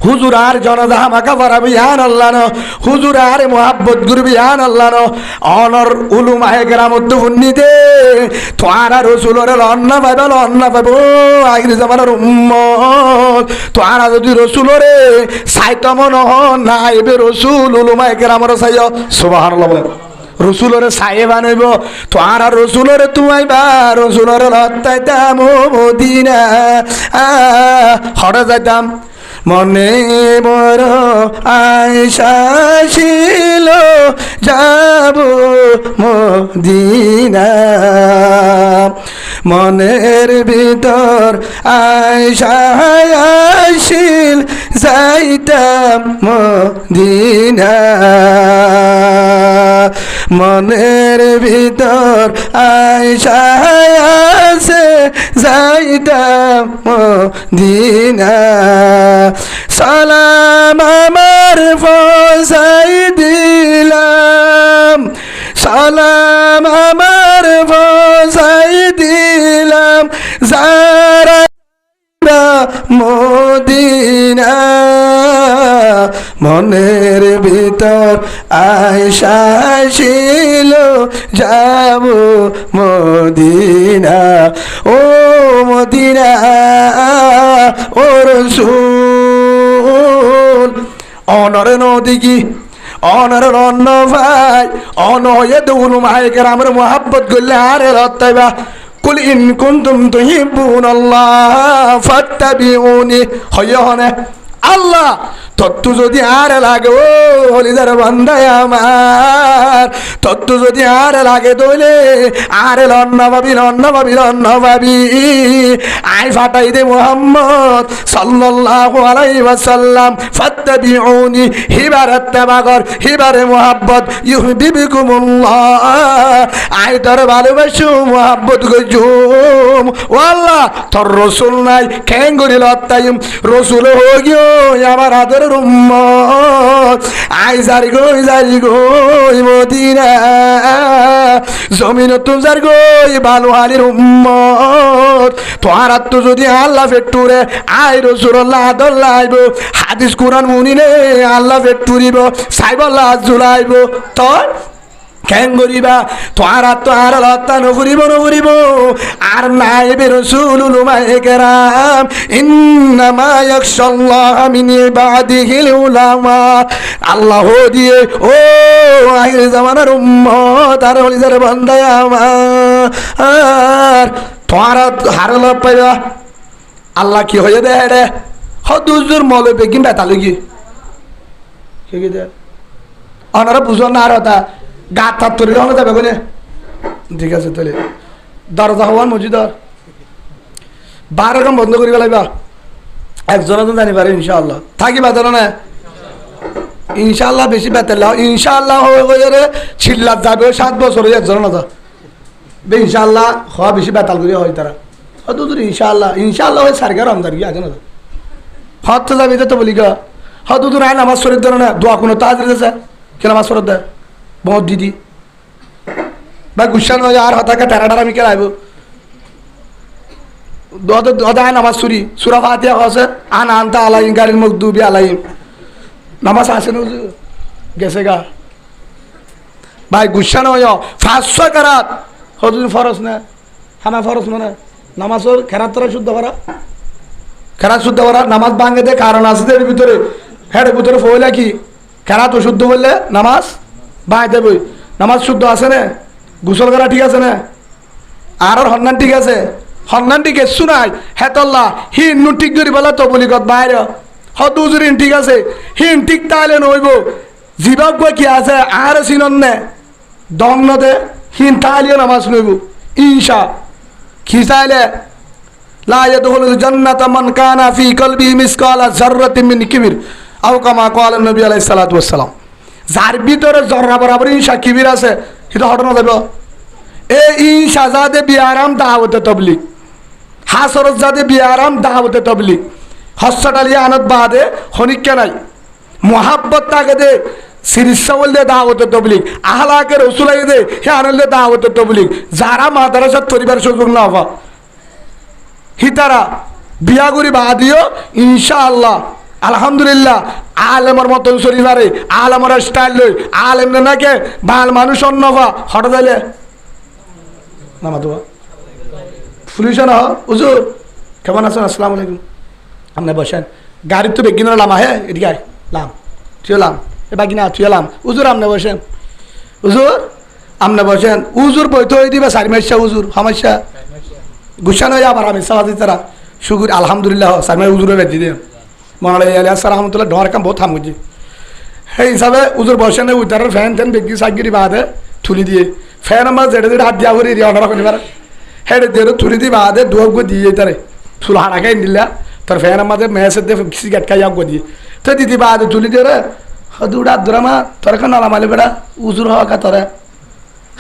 হুজুরার জনদা মাকা পড়াবিয়ান আল্লাহ ন হুজুরার মোহাব্বত গুরবিয়ান আল্লাহ ন অনর উলুমায়ে কেরামত হুন্নি দে তোয়ারা রসুলরে লন্না পাইব আগির জামানার উম্মত তোয়ারা যদি রসুলরে সাইতম নহ নাইবে রসুল উলুমায়ে কেরামর সাইয় সুবহানাল্লাহ বলেন রসুলরে সায়ে বানাইব তোয়ারা রসুলরে তুমাইবা রসুলরে লত্তাইতাম মদিনা হরে যাইতাম মনে বড় আশা ছিল যাব মদিনা মনের ভিতর আশা আসিল যাইতাম মদিনা মনের ভিতর আশা আছে যাইতাম মদিনা সালাম আমার পৌঁছাই দিলাম সালাম আমার পৌঁছাই দিলাম যারা মদিনা মনের ভিতর আশা ছিল যাব মদিনা ও মদিনা ও রাসূল অনর নদী কি অনর অন্য ভাই অনয়ে দুলুমায়ে কেরামের মোহাব্বত করলে আরে রত্তাইবা কুল ইন কুনতুম তুহিব্বুনাল্লাহ ফাত্তাবিউনি হয়হনে আল্লাহ তত্ত্ব যদি আর লাগে ও হলিদার বান্দায় আমার তত্ত্ব যদি আর লাগে দইলে আর লন্ন ভাবি আই ফাটাই দে মুহাম্মদ সাল্লাল্লাহু আলাইহি ওয়াসাল্লাম ফাত্তাবিউনি হিবার আত্তাবাগর হিবারে মুহাব্বত ইউহিব্বুকুমুল্লাহ আই তোর ভালোবাসু মুহাব্বত গজুম ও আল্লাহ তোর রাসূল নাই কেন গরি লত্তাইম রাসূল হইও আমার আদর উম্মত আই জারি গই মদিনা জমিন তুম জার গই বালুহালির উম্মত তোর তো যদি আল্লাহ ফেটুরে আই রাসূলুল্লাহ দল্লাইব হাদিস কুরআন মুনিনে আল্লাহ ফেটুরিব সাইবল্লাহ জুলাইব তোর কেন গরিবা তোরা তো আর লতা নগরিব আর নাইবে রাসূল উলামায়ে কেরাম ইন্নামা ইয়াখশাল্লাহ মিন ইবাদিহিল উলামা আল্লাহ দিয়ে ও আখির জামানার উম্মত আর হলিদার বান্দায় আমার তোরা হারল পাইবা আল্লাহ কি হয়ে দে রে হদুজুর মলে বেগিন বেতালগি কি দে অনারা বুঝো না আর তা গাত তৈরি হলে যাবে কোনে ঠিক আছে তাহলে দরজা হওয়ার মসজিদর 12 রকম বন্ধ করি ফেলাইবা একজনে তো জানি পারে ইনশাআল্লাহ থাকি বেতন না ইনশাআল্লাহ বেশি বেতন ইনশাআল্লাহ হয়ে রে ছিল্লাত যাবে 7 বছর একজন না বে ইনশাআল্লাহ হওয়া বেশি বেতাল করি হয় তারা অত দূর ইনশাআল্লাহ হয় সারগার আমদার কি আছে না হত তো যাবে তো বলি গা হত দূর আয় নামাজ শরীর ধরে না দোয়া কোনো তাজ রেছে কি নামাজ শরীর দেয় बहुत दीदी भाई गुस्सा न हो यार होता क्या टेरा टेरा मिके आइबो दो दाय नमाज सुरी सूरा फातिहा होसे आन आनता अलाइन गालिल मगदूबी अलाइन नमाज आसे न गेसे गा भाई गुस्सा न हो या 500 करात हुजूर फरज ना हमें फरज ना नमाज और खरात तरह शुद्ध करा नमाज भांगे दे कारण आसे दे ভিতরে হেড ভিতরে ফয়লা কি खरात शुद्ध বললে নামাজ ভাই দেবই নামাজ শুদ্ধ আছে না গোসল করা ঠিক আছে না আর হন্নান ঠিক আছে হন্নান ঠিক আছে শুনাই হেতল্লাহ হিন নু ঠিক করি বলা তো বলি গত বাইরে হদুজুরিন ঠিক আছে হিন ঠিক তাইলে নইব জিবাব কি আছে আর সিনন নে দম নদে হিন তাইলে নামাজ নইব ইনশা কি চাইলে লা ইয়াদখুলুল জান্নাতা মান কানা ফি কলবিহি মিসকালা যাররাতিন মিন কিবির আও কামা ক্বালা নবী আলাইহিস সালাতু ওয়াস সালাম যার ভিতরে জর্রা বরাবর ইনশা কিবির আছে সেটা হটানো যাবে এই ইনশা জাদে বিয়ারাম দাওয়াতে তাবলীগ হাসরত জাদে বিয়ারাম দাওয়াতে তাবলীগ হসটালি আনত বাদে হনিক্কা নাই মোহাব্বত তাকে দে সিরিসাউল দে দাওয়াতে তাবলীগ আহলাকে রাসূলাই দে হে আনলে দাওয়াতে তাবলীগ যারা মাদ্রাসাত পরিবার সুযোগ না হওয়া হিতারা বিয়াগুরি বাদিও ইনশাআল্লাহ আলহামদুলিল্লাহ আলেমর মতন শরীফারে আলেমর স্টাইল লই আলেম নাকে বাল মানুষ অন্নভা হঠাৎ আইলে নামা দোয়া পুলিশ না হুজুর কেমন আছেন আসসালামু আলাইকুম আপনি বসেন গাড়ির তো বেগিন লামা হ্যাঁ এদিকে আয় লাম তুই লাম এ বাকি না তুই লাম হুজুর আপনি বসেন হুজুর আপনি বসেন হুজুর বইতে হয়ে দিবে সারি মাসা হুজুর সমস্যা গুছানো হয়ে আবার আমি সাবাদি তারা শুকুর আলহামদুলিল্লাহ সারি মাস হুজুরে বেঁচে দিয়ে মনে আলিয়া রহমতুল্লাহ ডর কাম বহুত থামুজি সেই হিসাবে হুজুর বসেন উইটারের ফ্যান ট্যান বেগি সাগিরি বাদে তুলি দিয়ে ফ্যান আমার যেটা যেটা হাত দিয়া করে দিয়ে অনারা করতে পারে হেঁটে দিয়ে তুলি দিয়ে বাদে দুয়াগ দিয়ে তারে চুল হারা খাই দিলা তোর ফ্যান আমাদের মেসের দিয়ে সিগারেট খাই আগ দিয়ে তো দিদি বাদে তুলি দিয়ে রে দুটা দুরামা তোর কেন নালামালি বেড়া উজুর হওয়া কা তোরা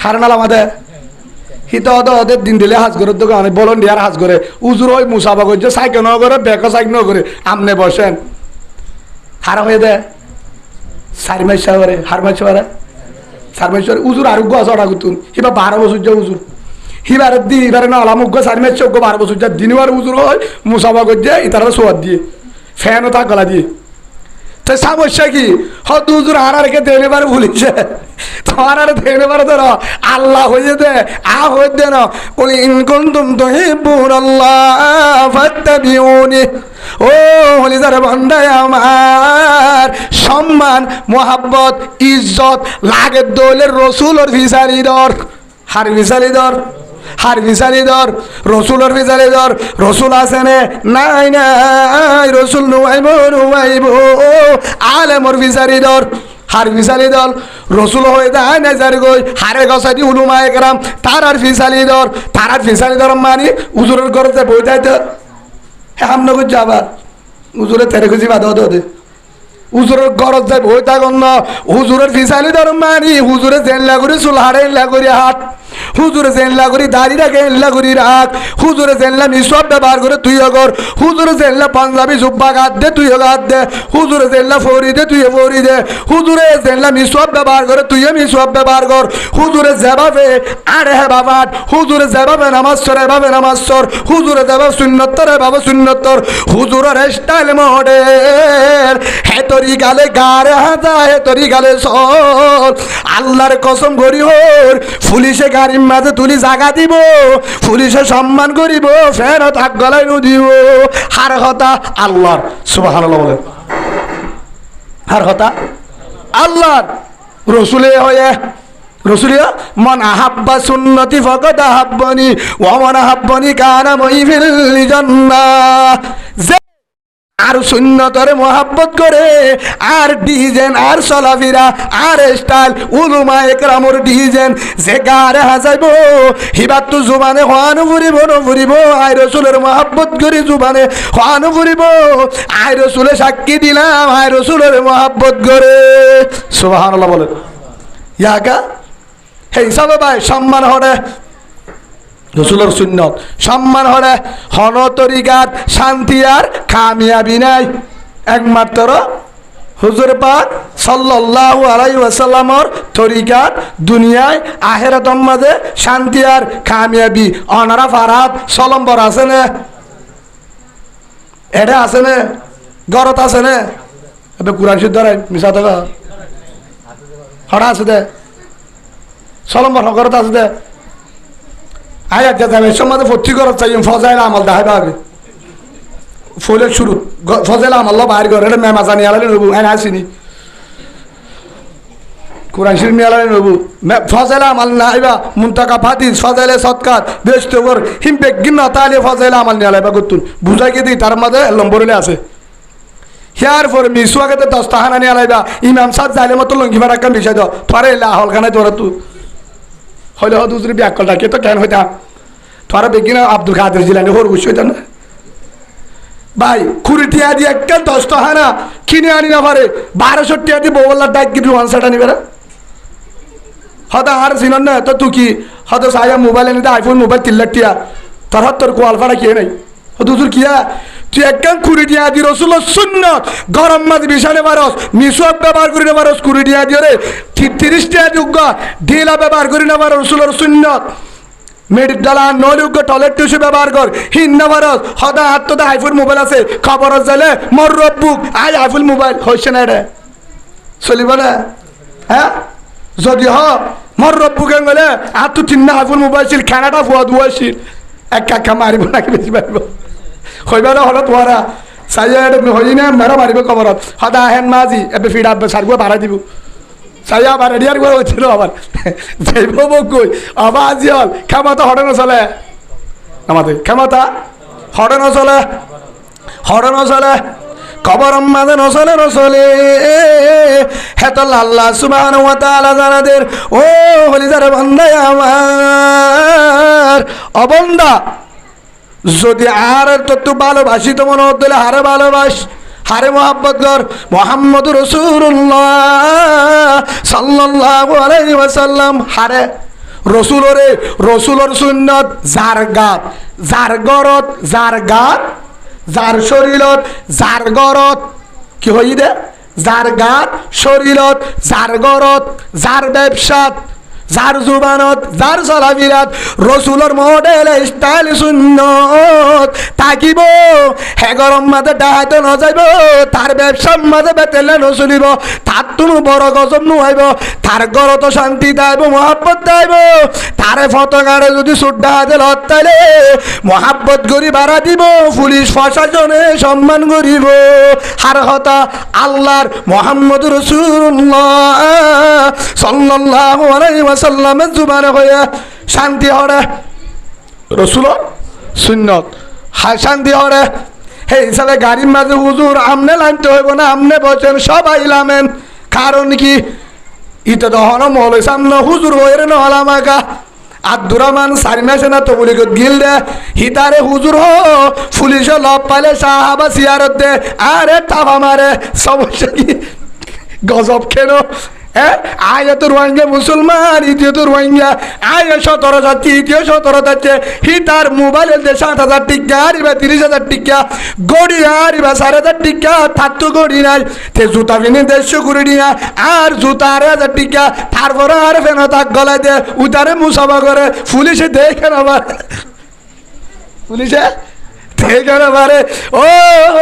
হারে নালামাদে হিত ওদের দিন দিলে হাজ করে দোকান অনেক বলন দিয়ার হাজ করে উজুর ওই মুসাফা করছে সাইকেল ন করে বেকো সাইকেল ন করে আমনে বসেন হারা হয়ে দেয় সারি মাস করে হার মাস করে সার মাস উজুর আরোগ্য আছে ওটা গুতুন হিবা 12 বছর যা উজুর হিবারের দিন এবারে না আলামুগ্য সারি মাস 12 বছর যা দিনবার উজুর হয় মুসাফা করছে ইতারা সোয়াদ দিয়ে ফ্যানও তা গলা দিয়ে তো সমস্যা কি হয়তো হুজুর হারা রেখে দেনে পারে ভুলিছে তোমার আর দেনে পারে ধর আল্লাহ হয়ে দে হয়ে দে না বলি ইনকুন্তুম তুহিব্বুনাল্লাহ ফাত্তাবিউনি ও হলি যারা বান্দায় আমার সম্মান মোহাব্বত ইজ্জত লাগে দোলের রসুলের ফিসারি দর হার ফিসারি দর হার ফিসারি দর রসুলের ফিসারি দর রসুল আছে নাই নাই রসুল নুয়াইব আলেমর ফিসারি দর হার ফিসালি দল রসুল হয়ে যায় না যার গই হারে গসাদি উলুমা একরাম তারার ফিসালি দর তারার ফিসালি দর মানি উজুরের ঘরে বই যাইতে হ্যাঁ হামনা করছে আবার উজুরে তেরে খুঁজি বাধা দে হুজুরের গরজ যাই বই থাকুন না হুজুরের ফিসালি দর মানি হুজুরে জেনলা করি চুল হারে এনলা করি হাট হুজুরে জেনলা করি দাড়ি রাখে এনলা করি রাখ হুজুরে জেনলা মিসব ব্যবহার করে তুই অগর হুজুরে জেনলা পাঞ্জাবি জুব্বা গাত দে তুই গাত দে হুজুরে জেনলা ফরি দে তুই ফরি দে হুজুরে জেনলা মিসব ব্যবহার করে তুই মিসব ব্যবহার কর হুজুরে যেভাবে আরে হে বাবা হুজুরে যেভাবে নামাজ সরে ভাবে নামাজ সর হুজুরে যেভাবে সুন্নতরে ভাবে সুন্নতর হুজুরের স্টাইল মডেল হে তরি গালে গারে হাজা হে তরি গালে সল আল্লাহর কসম করি হোর পুলিশে গাড়ির মাঝে তুলি জাগা দিব পুলিশে সম্মান করিব ফেরত হাত গলায় দিব হার কথা আল্লাহর সুবহানাল্লাহ বলেন হার কথা আল্লাহর রসুলে হয়ে রসুলিয়া মান আহাব্বা সুন্নতি ফাকাদ আহাব্বানি ওয়া মান আহাব্বানি কানা মাই ফিল জান্নাহ আর সুন্নতরে মোহাব্বত করে আর ডিজাইন আর চলাফেরা আর স্টাইল উলুমা একরামর ডিজাইন যে গারে হাজাইব হিবার তো জুবানে হওয়ানো ফুরিব আই রসুলের মোহাব্বত করি জুবানে হওয়ানো ফুরিব আই রসুলে সাক্ষী দিলাম আই রসুলের মোহাব্বত করে সুবহানাল্লাহ বলেন ইয়াকা হে হিসাবে ভাই সম্মান হরে রসুলের সুন্নত সম্মান হরে হন তরিকাত শান্তি আর কামিয়াবি নাই একমাত্র হুজুর পাক সাল্লাল্লাহু আলাইহি ওয়াসাল্লামর তরিকাত দুনিয়ায় আখিরাতের মাঝে শান্তি আর কামিয়াবি অনারা ফারাত সলম্বর আছে না এটা আছে না গরত আছে না এবে কুরআন শরীফ ধরে মিছা কথা হড়া আছে দে সলম্বর গরত আছে দে আয়া যাবে সমাজে ভর্তি করার চাই ফজাইল আমল দেখাইবা আগে ফলের শুরু ফজাইল আমল বাইর করে এটা মেমা জানি আলালে নবু আইন আসিনি কোরআন শরীফ নিয়ে আলালে নবু ফজাইল আমল না আইবা মুনতাকা ফাতিস ফজাইলে সৎকার বেস্তবর হিম বেগিন তালে ফজাইল আমল নিয়ে আলাইবা গুতুন বুঝাই কি দি তার মাঝে লম্বরলে আছে হিয়ার পরে মিসওয়াকে 10 টাকা নিয়ে আলাইবা ইমাম সাহেব যাইলে মতো লঙ্গি মারা কাম বিষয় দাও তোরে লাহল খানে তোরা তুই হইলে হয়তো উজুরি ব্যাকল ডাকে তো কেন হইতা তোরা বেগিনা আব্দুল কাদের জিলানি হর বুঝ হইতা না ভাই কুড়িটিয়া দিয়ে একটা 10 টাকা না কিনে আনি না পারে 1200 টাকা দিয়ে বউল্লার ডাক গিয়ে ওয়ানসাট আনি বেড়া হয়তো আর চিনন না তো তুই কি হয়তো সাইয়া মোবাইল এনে আইফোন মোবাইল 3 লাখ টিয়া তোর কোয়ালফাটা কে নাই হয়তো উজুর কিয়া তুই একদম কুড়িটিয়া দি রসুলের সুন্নত গরম মাছ বিছানে পারস মিসওয়াক ব্যবহার করি না পারস কুড়িটিয়া দিয়ে রে 30 টাকা যোগ্য ঢিলা ব্যবহার করি না পারস রসুলের সুন্নত মেডিট ডালা নলুক টয়লেট টিস্যু ব্যবহার কর হিন্না ভারত হদা আত্মদা আইফোন মোবাইল আছে খবর যাইলে মোর রব্বুক আই আইফোন মোবাইল হইছে না রে চলিব না হ্যাঁ যদি হ মোর রব্বুকে গেলে আর তো তিন আইফোন মোবাইল ছিল খানাটা ফুয়া দুয়াছিল এক কাকা মারিব নাকি বেশি মারিব হইবা না হঠাৎ তোরা চাইয়া হই না মেরা মারিব খবরত সদা হেন মাজি এবে ফিরা সারিব ভাড়া দিব চাইয়া আবার রেডিয়ার করে হচ্ছিল আবার যাইব বকুই আবার আজি হল ক্ষমতা হরে নচলে আমাদের ক্ষমতা হরে নচলে হরে নচলে খবর মাঝে নচলে নচলে হেতল আল্লাহ সুবহানাহু ওয়া তাআলা জানাদের ও হলিদার বান্দায় আমার অবন্দা যদি আর তত ভালোবাসি তো মনে হতে হারে ভালোবাস হারে মোহাব্বত কর মোহাম্মদ রাসূলুল্লাহ সাল্লাল্লাহু আলাইহি ওয়াসাল্লাম হারে রসুলরে রসুলর সুন্নত যার গাত যার গরত যার গাত যার শরীরত যার গরত কি হই দে যার গাত শরীরত যার গরত যার ব্যবসাত যার জুবানত যার চলাফিরাত রসুলর মডেল স্টাইল সুন্নত থাকিব হে গরম মাঝে ডাহাইতে নযাইব তার ব্যবসার মাঝে বেতেলে নচলিব তার তুমি বড় গজব নুহাইব তার গরত শান্তি দাইব মহাব্বত দাইব তারে ফতগাড়ে যদি সুট ডাহাতে লতাইলে মহাব্বত করি বাড়া দিব পুলিশ প্রশাসনে সম্মান করিব হার হতা আল্লাহর মোহাম্মদ রাসূলুল্লাহ সাল্লাল্লাহু আলাইহি ওয়াসাল্লামের জুবানে হয়ে শান্তি হরে রসুলর সুন্নত হায় শান্তি হরে হে হিসাবে গাড়ির মাঝে হুজুর আমনে লাইনতে হইব না আমনে বলছেন সবাই লামেন কারণ কি ইটা দহন মহলে সামনে হুজুর হয়ে নহলামাকা আব্দুররহমান সারিমাসে না তো বলি গিল দে হিতারে হুজুর হো পুলিশে লব পাইলে সাহাবা সিয়ারত দে আরে তাবা মারে সমস্যা কি গজব কেন আয় তো রোহিঙ্গা মুসলমান ইতিও তো রোহিঙ্গা আয় 17 যাচ্ছে ইতিও 17 যাচ্ছে হিতার মোবাইলের 7,000 টিকা আরিবা 30,000 টিকা গড়ি আরিবা 4,000 টিকা থাকতো গড়ি নাই তে জুতা কিনে 150 করে দিয়া আর জুতা 1,000 টিকা তারপরে আর ফেন তাক গলায় দে উতারে মুসাফা করে পুলিশে দেখে না পুলিশে দেখে না পারে ও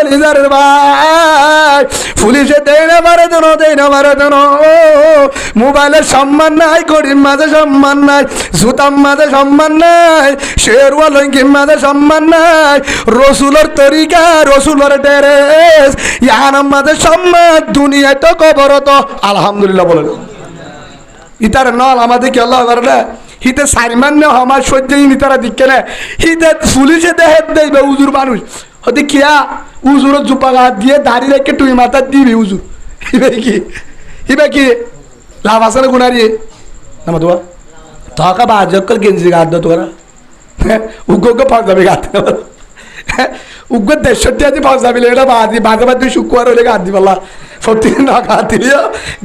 লিজারের ভাই পুলিশে দেয় না পারে তো দেয় না পারে তো মোবাইলের সম্মান নাই গরিব মাঝে সম্মান নাই জুতার মাঝে সম্মান নাই শেরওয়া লঙ্কির মাঝে সম্মান নাই রসুলের তরিকা রসুলের ড্রেস ইয়ানার মাঝে সম্মান দুনিয়ায় তো কবর তো আলহামদুলিল্লাহ বলেন ইতার নল আমাদের কি আল্লাহ না হিতে সারিমান আমার সহ্যই নি তারা দিকে না হিতে পুলিশে দেহে দেবে উজুর মানুষ হতে কিয়া উজুর জুপা গাছ দিয়ে দাঁড়িয়ে রেখে তুই মাথা দিবি উজুর হিবে কি লাভ আছে না গুনারি না তোমার তকা বাজকল গেঞ্জি গাছ দো তোরা উগ্র ফাঁস যাবে গাছ উগ্র 63 আজি ফাঁস যাবি এটা বাজি বাজে বাদ শুক্রবার হলে গাছ দিবলা প্রতিদিন না গাছ দিলিও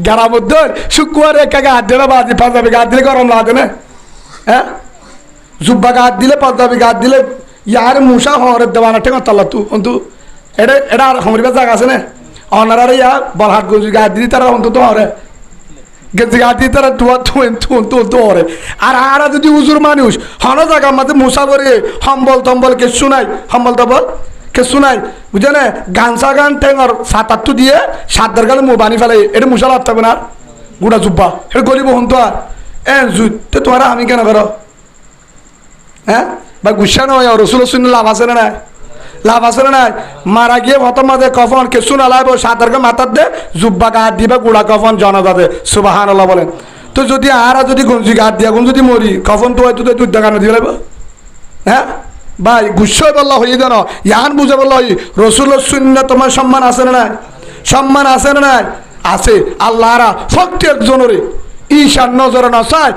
গ্রামোদ্দ শুক্রবার একা গাছ দিলে বাজি ফাঁস যাবে গাছ দিলে গরম লাগে না হ্যাঁ জুব্বা গাছ দিলে পাঞ্জাবি গাছ দিলে ইয়ার মুসা হরের দেওয়ানা ঠিক তাল্লা তু কিন্তু এটা এটা হমরিবার জায়গা আছে না অনারা ইয়া বলহাট গঞ্জি গাছ দিলি তারা অন্তত হরে গেঞ্জি গাছ দিলি তারা তুলতো হরে আর আরা যদি উজুর মানুষ হন জায়গা মাঝে মুসা করে হম্বল তম্বল কে শুনাই হম্বল তম্বল কে শুনাই বুঝে না গানসা গান ঠেঙর 7-8 দিয়ে 7 গালে মো বানি ফেলাই এটা মুসা লাভ থাকবে না গুড়া জুব্বা এটা গরিব হন তো আর তো তোমারা আমি কেন করো হ্যাঁ বা গুসা নয় রসুল শুনে লাভ আছে না নাই লাভ আছে না নাই মারা গিয়ে প্রথম মাঝে কফন কিছু না লাগবে সাঁতারকে মাথার দে জুব্বা গাছ দিবে গুড়া কফন জানা যাবে সুবহানাল্লাহ বলেন তো যদি আরা যদি গঞ্জি গাছ দিয়া গুন যদি মরি কফন তো হয়তো তুই দেখানো দিয়ে লাগবে হ্যাঁ ভাই গুসা বললা হয়ে যেন ইয়ান বুঝে বললা রসুলের শূন্য তোমার সম্মান আছে না নাই সম্মান আছে না নাই আছে আল্লাহরা প্রত্যেকজনের ঈশান নজর নসায়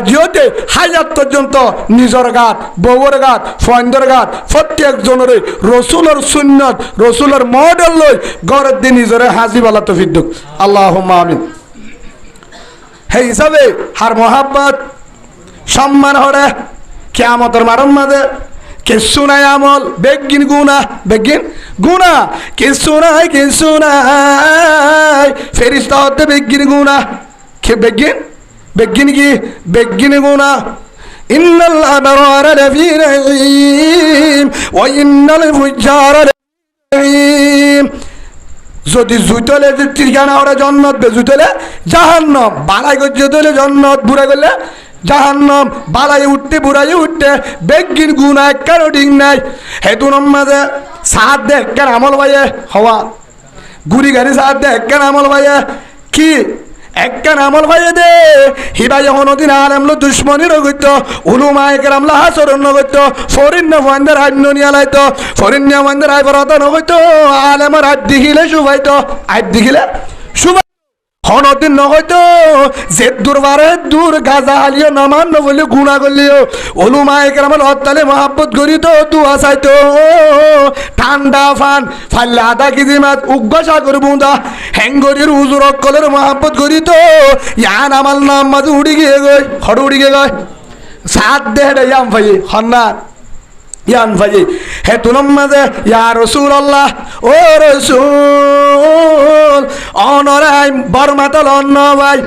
যিহতে হাজার পর্যন্ত নিজের গাত বউর গাত ফন্দর গাত প্রত্যেকজনের রসুলের সুন্নত রসুলের মডেল লই গড়ের দিন নিজের হাজি বলা তো ফিদ্দুক আল্লাহুম্মা আমিন হে হিসাবে হার মোহাব্বত সম্মান হরে কিয়ামতের মারম মাঝে কিছু নাই আমল বেগিন গুনা বেগিন গুনা কিছু নাই ফেরিস্তা হতে বেগিন গুনা বেগিন বেগিন কি বেগিন গুনা ইন্নাল আবরারা লাফি নাঈম ওয়া ইন্নাল ফুজ্জারা লাফি জাহিম। যদি জুতলে ঠিকানা ওরা জান্নাত, বেজুতলে জাহান্নাম। বালাই গজ্জে তলে জান্নাত, বুড়া করলে জাহান্নাম। বালাই উঠতে বুড়াই উঠতে বেগিন গুনাহ কারো ঠিক নাই। হেতু নমাজে সাত দে কেন আমল ভাইয়ে হওয়া গুড়ি গাড়ি সাত দে কেন আমল ভাইয়ে কি একখান আমল ভাইয়ে দে হিবাই হনদিন আলেমলো দুশ্মনীর গইত উলুমায়ে কেরামলা হাসরন গইত ফরিন্ন ফান্দার আইন নিয়ালাইত ফরিন্ন ফান্দার আই বরাত নগইত আলেমার আই দিখিলে শুভাইত আই দিখিলে শুভাই হনদিন নগইতো যে দুরবারে দূর গাজা হালিও নামান নবলে গুণা করলিও ওলুমায়ে কেরামল হত্তালে মহাব্বত করিত দুয়া চাইতো ঠান্ডা ফান ফাল্লা আধা কেজি মাছ উগ্র সাগর বুঁদা হ্যাঙ্গরির হুজুর অকলের মহাব্বত করিত ইয়ান আমার নাম মাঝে উড়ি গিয়ে গই হড় উড়ি গিয়ে গয় সাত দেহে ইয়াম ভাই হন্না ইয়ান ভাই হে তুলম মাঝে ইয়া রাসূলুল্লাহ ও রাসূল অনরাই বর্মাতল অন্ন ভাই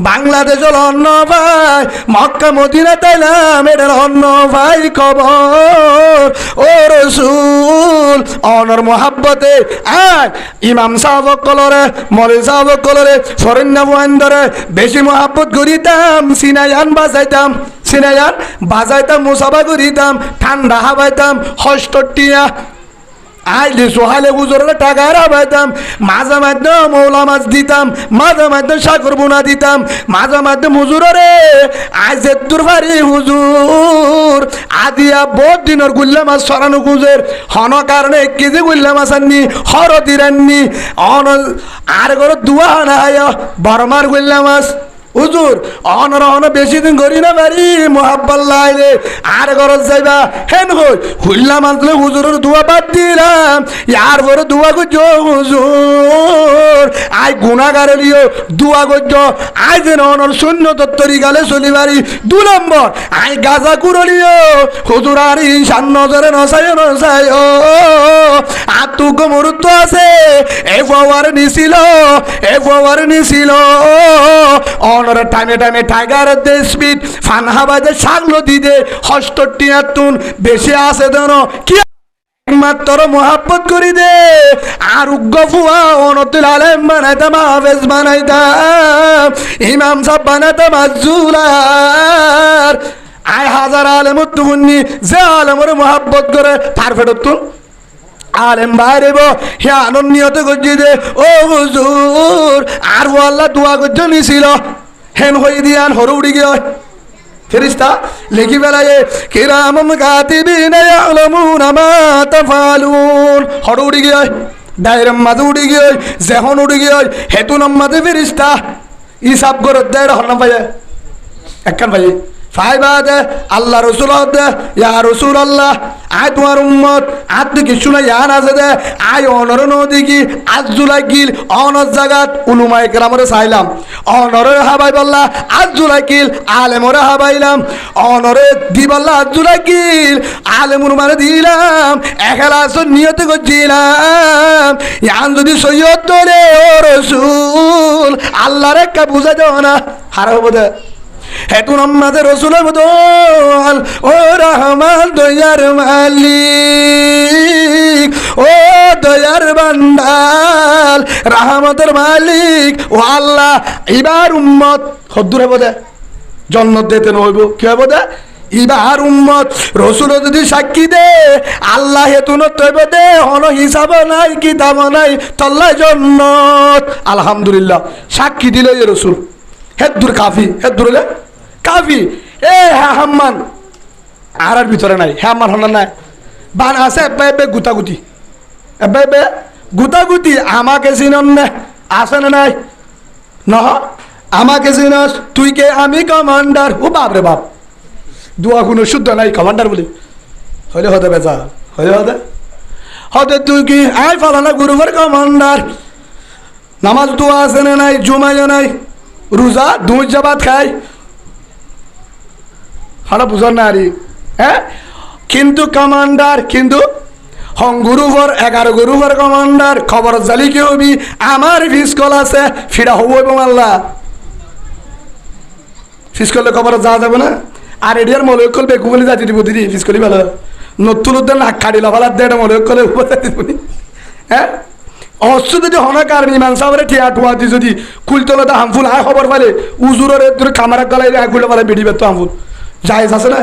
বাংলাদেশ অন্য ভাই মক্কা মদিনা তাইলাম এটার অন্য ভাই খবর ও রাসূল অনর মোহাব্বতে আয় ইমাম সাহেব কলরে মৌলভী সাহেব কলরে ফরেন্না ওয়ান্ডরে বেশি মোহাব্বত করিতাম সিনায়ান বাজাইতাম সিনায়ান বাজাইতাম মুসাফা করিতাম ঠান্ডা হাবাইতাম হস্তটিয়া আইলে সোহালে হুজুরের টাকা রাবাইতাম মাঝে মাঝে মৌলা মাছ দিতাম মাঝে মাঝে সাগর বোনা দিতাম মাঝে মাঝে হুজুরে আইজে দুর্বারি হুজুর আদিয়া বহুত দিনের গুল্লা মাছ সরানো গুজের হন কারণে 1 কেজি গুল্লা মাছ আননি হর দিরাননি অন আর ঘর দুয়া নাই বরমার গুল্লা মাছ হুজুর অনর অন বেশি দিন করি না বাড়ি মোহাব্বত লাইলে আর গরজ যাইবা হেন হই হুল্লা মানলে হুজুরের দুয়া বাদ দিলাম ইয়ার বড় দুয়া করছো হুজুর আই গুনাহগার লিও দুয়া করছো আই যেন অনর শূন্য তত্তরি গালে চলি বাড়ি 2 নম্বর আই গাজা কুরলিও হুজুর আর ইনসান নজরে নসায় আতুক মরুত্ব আছে এ ফওয়ার নিছিল অনর টাইমে টাইমে টাইগার দেশবিদ ফানহাবাদে সাগলো দিদে হস্তটিয়াতুন বেশি আছে দেন কি মাত্র মোহাব্বত করি দে আর উগ্গফুয়া অনতুল আলেম বানাইতাম হাফেজ বানাইতাম ইমাম সাহেব বানাইতাম আজুলার আই হাজার আলেম তুমনি যে আলেমরে মোহাব্বত করে তার ফেরত আলেম বাইরে হে আনন্দিত করছি দে ও হুজুর আর আল্লাহ দোয়া করছো নিছিল হেন হয়ে দিয়ান হর উড়ি গিয়ে ফেরিস্তা লিখি বেলায় কিরামুন কাতিবিনা ইয়ালামুনা মা তাফালুন হর উড়ি গিয়ে ডাইরেম মাঝে উড়ি গিয়ে যেহন উড়ি গিয়ে হেতু নামাজে ফেরিস্তা হিসাব করে দেয় হন ভাই একখান ভাই ফাইবাদে আল্লাহ রসুল ইয়া রসুল আল্লাহ আয় তোমার উম্মত আত্ম কিছু না ইয়ান আছে দে আয় অনর নদী কি আজুলাই গিল অনর জাগাত উলুমায়ে কেরামরে চাইলাম অনরে হাবাই বল্লা আজুলাই গিল আলেমরে হাবাইলাম অনরে দিবাল্লা আজুলাই গিল আলেমুর মানে দিলাম এখলাস নিয়ত করছিলাম ইয়ান যদি সৈয়দ তোরে ও রসুল আল্লাহরে কা বুঝা যাও না হারা হবো দে হেতু নামাজে রসুলের বদল ও রহমান দয়ার মালিক ও দয়ার বান্দাল রহমতের মালিক ও আল্লাহ এবার উম্মত হদ্দুর হবো দে জন্নত দিতে নইব কি হবো দে এবার উম্মত রসুল যদি সাক্ষী দে আল্লাহ হেতু নইব দে হন হিসাব নাই কিতাব নাই তল্লা জন্নত আলহামদুলিল্লাহ সাক্ষী দিল এ রসুল হেদ্দুর কাফি হেদ্দুর কাফি এ হ্যাঁ হাম্মান আর ভিতরে নাই হ্যাঁ আমার হন নাই বান আছে এবে গুতাগুতি এবে গুতাগুতি আমাকে চিনন না আছে না নাই নহ আমাকে চিনস তুই কে আমি কমান্ডার ও বাপ রে বাপ দুয়া কোনো শুদ্ধ নাই কমান্ডার বলি হইলে হতে বেচা হইলে হতে তুই কি আই ফালানা গুরুবার কমান্ডার নামাজ দোয়া আছে না নাই জুমাইও নাই রোজা দুই জাবাত খাই হানা বুঝার না আরি হ্যাঁ কিন্তু কমান্ডার কিন্তু হং গুরুভর 11 গুরুভর কমান্ডার খবর জালি কি হবি আমার ফিসকল আছে ফিরা হব এবং আল্লাহ ফিসকলে খবর যা যাবে না আর এডিয়ার মলয় করবে কুবলি জাতি দিব দিদি ফিস করি ভালো নতুন উদ্যান নাক কাটি লাফালার দেয় মলয় করলে উপজাতি দিবনি হ্যাঁ অস্ত্র যদি হনা কারণ ইমান সাহেবের ঠিয়া টুয়া দি যদি কুলতলাতে হামফুল আয় খবর পালে উজুরের তোর কামারা গলায় আয় কুলে পালে বেড়ি বেতো হামফুল জায়েজ আছে না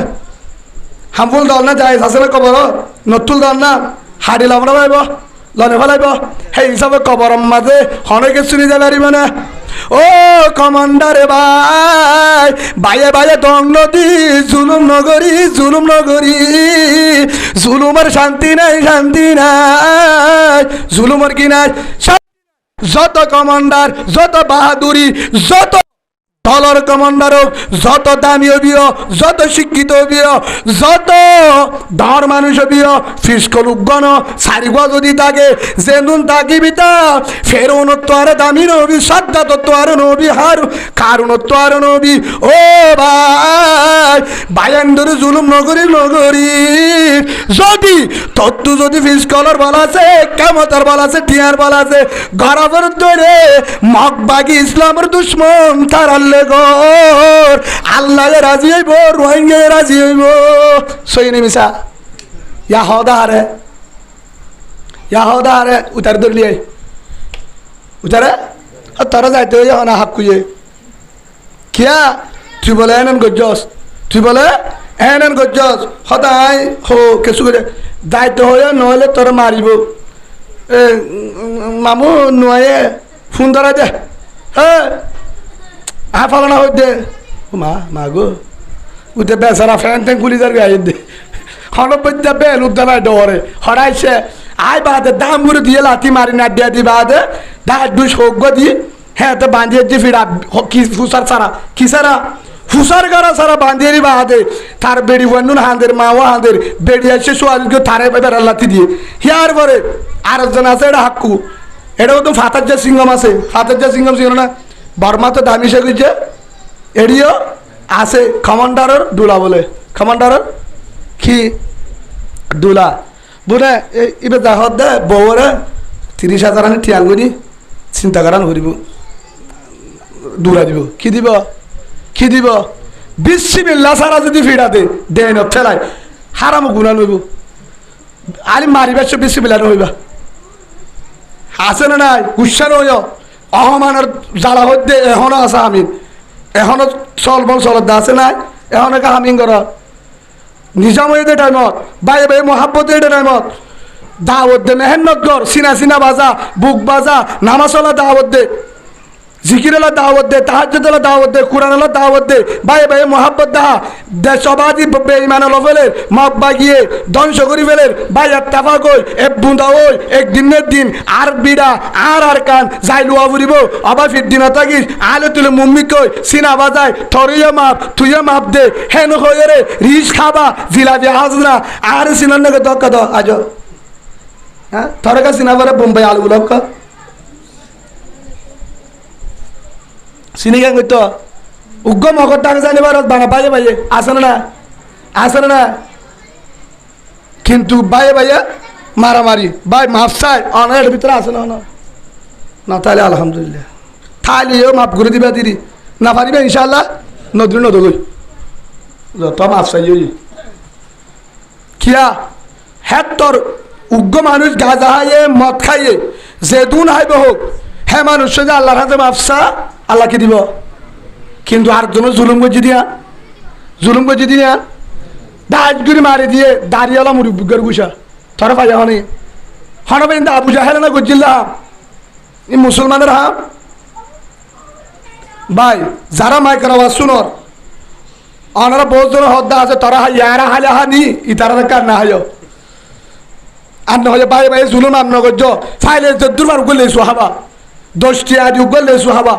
হামফুল দল না জায়েজ আছে না কবর নতুন দল না হাড়ি লাভরা পাইব লনে ফেলাইব সেই হিসাবে কবর মাঝে হনকে শুনি যাবে পারিব না ও কমান্ডারে ভাই বাইয়ে বাইয়ে দং নদী জুলুম নগরী জুলুমের শান্তি নাই জুলুমের কি নাই যত কমান্ডার যত বাহাদুরি যত দলের কমান্ডার হোক যত দামি হবিও যত শিক্ষিত হবিও যত ধর মানুষ হবিও ফিসকল উগ্গন সারিগা যদি থাকে যেনুন থাকিবি তা ফেরৌনত্ব আর দামি নবী সাদ্দাতত্ব আর নবী হার কারণত্ব আর নবী ও ভাই বায়ান্দর জুলুম নগরী যদি তত্ত্ব যদি ফিসকলর বলা আছে কেমতার বলা আছে টিয়ার বলা আছে গরাবর ধরে মগবাগি ইসলামের দুশ্মন তার আল্লাহ রাজি হইব রোহিঙ্গা রাজি হইব সইনি মিশা ইয়াহদারে উতার ধরলিয়ে উতারে তোরা যাইতে হইয়া না হাফ কুয়ে কিয়া তুই বলে এনেন গজ্জস সদায় হো কেঁচু করে দায়িত্ব হইয়া নহলে তোরা মারিব মামু নয়ে ফোন ধরা দে হ্যাঁ ফালানা হই দে মা গো উঠে বেচারা ফ্যান ট্যান খুলি যাবে আই দে হনবদ্যা বেল উদ্যানায় ডরে হরাইছে আই বাদে দাম গুলো দিয়ে লাথি মারি না দিয়া দি বাদে দাঁত দুই সজ্ঞ দিয়ে হ্যাঁ তো বাঁধিয়ে যে ফিরা কি ফুসার ছাড়া কি ছাড়া ফুসার গাড়া ছাড়া বাঁধিয়ে বাদে তার বেড়ি বন্ধুন হাঁদের মাও হাঁদের বেড়ি আসে সোয়ালকে থারে বেড়ার লাথি দিয়ে হিয়ার পরে আরেকজন আছে এটা হাক্কু এটাও তো ফাতার যে সিংহম আছে ফাতার যে সিংহম ছিল না বর্মা তো দামি সে গুজে এডিও আছে কমান্ডারের দুলা বলে কমান্ডারের কি দুলা বুনে এবার যাহত দে বউরে 30,000 আনি টিয়াল করি চিন্তা করান করিব দুলা দিব কি দিব বিসমিল্লাহ সারা যদি ফিরাতে দেন ফেলাই হারাম গুণা লইব আলি মারিবার সব বিসমিল্লাহ হইবা আছে না নাই গুসান হইয় অহমানের জ্বালা হইতে এখনো আছে হামিন এখনো চলদ আছে নাই এখনো হামিন কর নিজামে টাইমত বাইরে বাইরে মহাব্বত টাইমত দাওয়াত দে মেহনত কর সিনা বাজা বুক বাজা নামাজলা দাওয়াত দে জিকিরেলা দাওয়াত দে তাহাজ্জুদেলা দাওয়াত দে কুরআনেলা দাওয়াত দে বাইরে বাইরে মহাব্বত দা দেশবাদী বেঈমান লফেলের মব্বা গিয়ে ধ্বংস করি ফেলের বাইরে তাফাক হই এ বুন্দা হই একদিনের দিন আর বিড়া আর কান যাই লুয়া ফুরিব আবার ফির দিন থাকিস আলে তুলে মুম্মি কই সিনা বাজায় থরিয়া মাপ তুইয়া মাপ দে হেন হয়ে রে রিস খাবা জিলাপি হাজনা আর সিনার নাকি দক্কা দ আজ হ্যাঁ থরকা সিনা বারে বোম্বাই আলুগুলো চিনি কেন করতো উগ্র মকর টাকা জানি ভারত বানা বাইয়ে বাইয়ে আসে না কিন্তু বাইয়ে বাইয়ে মারামারি বাই মাফ চাই অনেক ভিতরে আসে না তাহলে আলহামদুলিল্লাহ থাইলেও মাফ করে দিবা দিদি না পারিবে ইনশাল্লাহ নদী নদী যত মাফ চাই কিয়া হ্যাঁ তোর উগ্র মানুষ গাঁজা খাইয়ে মদ খাইয়ে যে দুন হাইব হোক হ্যাঁ মানুষ যে আল্লাহর হাতে মাফসা আল্লাহ কি দিব কিন্তু আর জন্য জুলুম করছি দিয়া দাঁতগুলি মারি দিয়ে দাঁড়িয়েলা মুরব্বীর গুসা তোরা পাই হনে হনবে কিন্তু আবু জাহেল না গজিল্লা এই মুসলমানের হাম ভাই যারা মাইকের আওয়াজ শুনর অনারা বহুত জন হদ্দা আছে তোরা ইয়ারা হালে হানি ইতারা কার না হায় আর না হলে বাইরে বাইরে জুলুম আর নগর ফাইলে দুর্বার উগলে সোহাবা 10টি আদি উগলে সোহাবা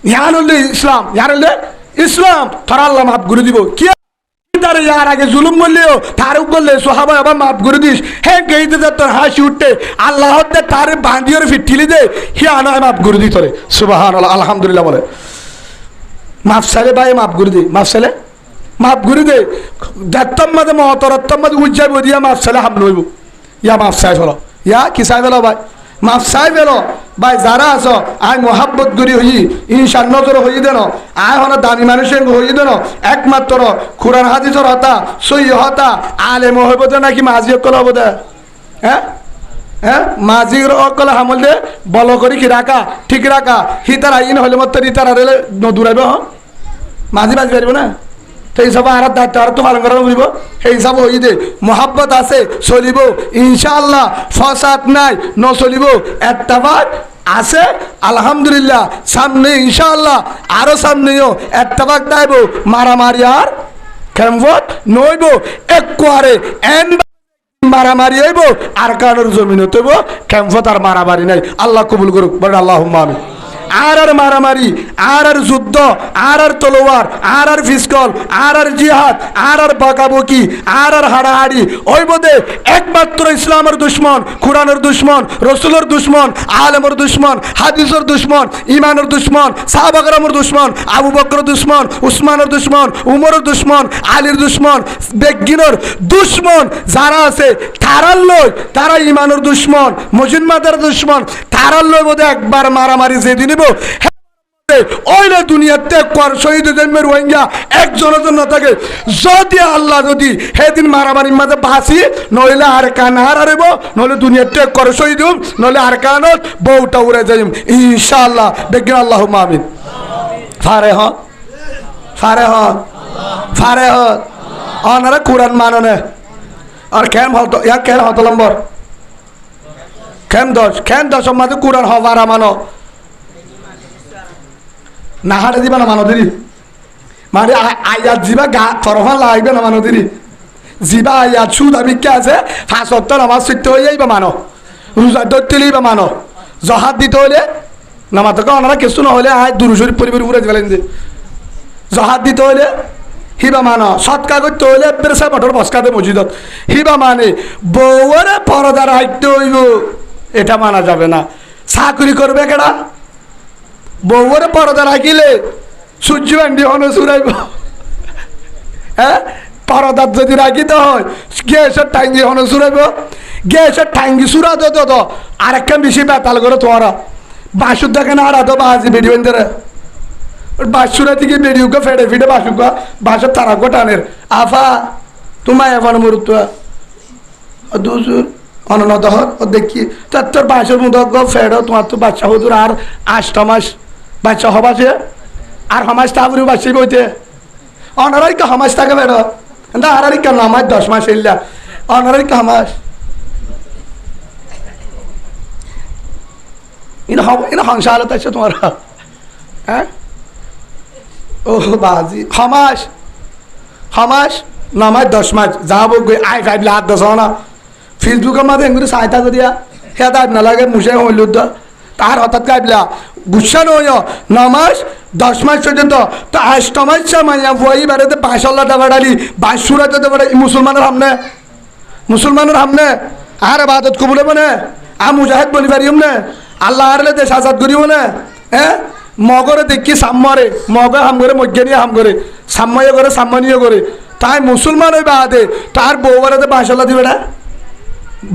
ইয়ার হলে ইসলাম তোরা আল্লাহ মাফ করে দিব কি তার ইয়ার আগে জুলুম করলেও তার উগলে সোহাবা আবার মাফ করে দিস হ্যাঁ গেইতে তোর হাসি উঠতে আল্লাহ হতে তার বাঁধিয়ে ফিটিলি দে হে আনা মাফ করে দি তোরে সুবহানাল্লাহ আলহামদুলিল্লাহ বলে মাফ সালে ভাই মাফ করে দি মাফ করে দে দেখতাম মাঝে মহতরত্তম মাঝে উজ্জাব দিয়া মাফ সালে হাম লইব ইয়া মাফ সাহেব হলো ইয়া কি সাহেব হলো ভাই মাফ সাহেব হলো ভাই যারা আছো আই মোহাব্বত করি হই ইনসান নজর হই দেন আয় হন দামি মানুষের হই দেন একমাত্র কোরআন হাদিসের হতা সই হতা আলেম হইব নাকি মাঝি অকল হব দে হ্যাঁ হ্যাঁ মাঝির অকল হামল দে বল করি কি রাখা ঠিক রাখা হিতার আইন হলে মত হিতার আরে নদুরাইব মাঝি বাজি পারিব না সেই সব আর দায়িত্ব আর তো পালন করা বুঝব সেই সব হই দে মোহাব্বত আছে চলিব ইনশাআল্লাহ ফসাদ নাই ন চলিব এত্তাবাক আছে আলহামদুলিল্লাহ সামনে ইনশাআল্লাহ আরো সামনেও এত্তাবাক দাইব মারামারি আর খেমফত নইব একবারে এন মারামারি হইব আর কারোর জমিন হইব খেমফত আর মারামারি নাই আল্লাহ কবুল করুক বলেন আল্লাহুম্মা আমিন আর মারামারি আর যুদ্ধ আর তলোয়ার আর ফিসকল আর জিহাদ আর বাকাবকি আর হাড়াহাড়ি ওই বোধে একমাত্র ইসলামের দুশ্মন কোরআনের দুশ্মন রসুলের দুশ্মন আলেমের দুশ্মন হাদিসের দুশ্মন ইমানের দুশ্মন সাহাবা কেরামের দুশ্মন আবু বকরের দুশ্মন উসমানের দুশ্মন উমরের দুশ্মন আলীর দুশ্মন বেগিনের দুশ্মন যারা আছে তারার লই তারা ইমানের দুশ্মন মুসলমানদের দুশ্মন তারার লই বোধে একবার মারামারি যেদিন ওইলে দুনিয়াতে কর শহীদ রোহিঙ্গা একজনের জন্য থাকে যদি আল্লাহ যদি সেদিন মারামারির মাঝে বাঁচি নইলে আর কান হারাইব নইলে দুনিয়াতে কর শহীদ নইলে আর কানত বউটা উড়ে যাইম ইনশাআল্লাহ দেখবেন আল্লাহুম্মা আমিন ফারে হন ফারে হন ফারে হন অনারা কোরআন মাননে আর কেন হতো ইয়া কেন হতো নম্বর কেন দশ মাঝে কোরআন হওয়ারা মানো না হাঁটে দিবা না মানদিরি মানে আয়াত জিবা গা তরফা লাগবে না মানদিরি জিবা আয়াত সুদ আমি কে আছে ফাঁসত্তর আমার সত্য হয়ে যাইবা মানো রোজা ধরতে লইবা মানো জহাদ দিতে হলে নামাতকে ওনারা কিছু নহলে আয় দুরুশরীফ পরিবার উপরে গেলেন যে জহাদ দিতে হলে হিবা মানো সৎকা করতে হলে বেরসা বটর বসকাতে মসজিদত হিবা মানে বউরে পরদার হাইতে হইব এটা মানা যাবে না চাকরি করবে কেডা বউরে পরদা রাখিলে সূর্য বান্ডি হন চুরাইব হ্যাঁ পরদার যদি রাখিতে হয় গ্যাসের টাঙ্গি হন চুরাইব গ্যাসের টাঙ্গি চুরা তো আরেকখান বেশি বেতাল করে তোমারা বাসুর দেখে না আড়াতো বাজি বেডিও ধরে বাসুরা থেকে বেডিওকে ফেটে ফিটে বাসুকা বাসের তারাকো টানের আফা তোমায় এখন মরুত দুজুর অননদহর ও দেখি তোর বাসের মতো ফেড়ো তোমার তো বাচ্চা হতুর আর 8 মাস বাচ্চা হবাছে আর সমাজ তাহলে বাচ্চি বইতে অনারাই কা সমাজ থাকে বেড়ো কিন্তু আরারি কেন আমার 10 মাস এলিয়া অনারাই কা সমাজ ইনা সংসারত আছে তোমার হ্যাঁ ও বাজি সমাজ নামাজ 10 মাস যাব আই ফাইভ লাখ 10 না ফেসবুকের মাঝে এগুলো সাহায্য করিয়া সে তাই নালাগে মুসে হইলুদ্ধ তার হঠাৎ গাইবলা গুসা নয় নামাজ 10 মাস পর্যন্ত তো 8 মাস মাইয়া বই বেড়াতে 5 টাকা ডালি 22 টাকা বেড়ে মুসলমানের সামনে আর আবাদত কবুলে বনে আর মুজাহিদ বলি পারিম না আল্লাহ আরলে দেশ আজাদ করিব না হ্যাঁ মগরে দেখি সাম্মরে মগে হাম করে মজ্ঞানিয়ে হাম করে সাম্ময় করে সাম্মানীয় করে তাই মুসলমান ওই বাদে তার বউ বেড়াতে 5 দিবে না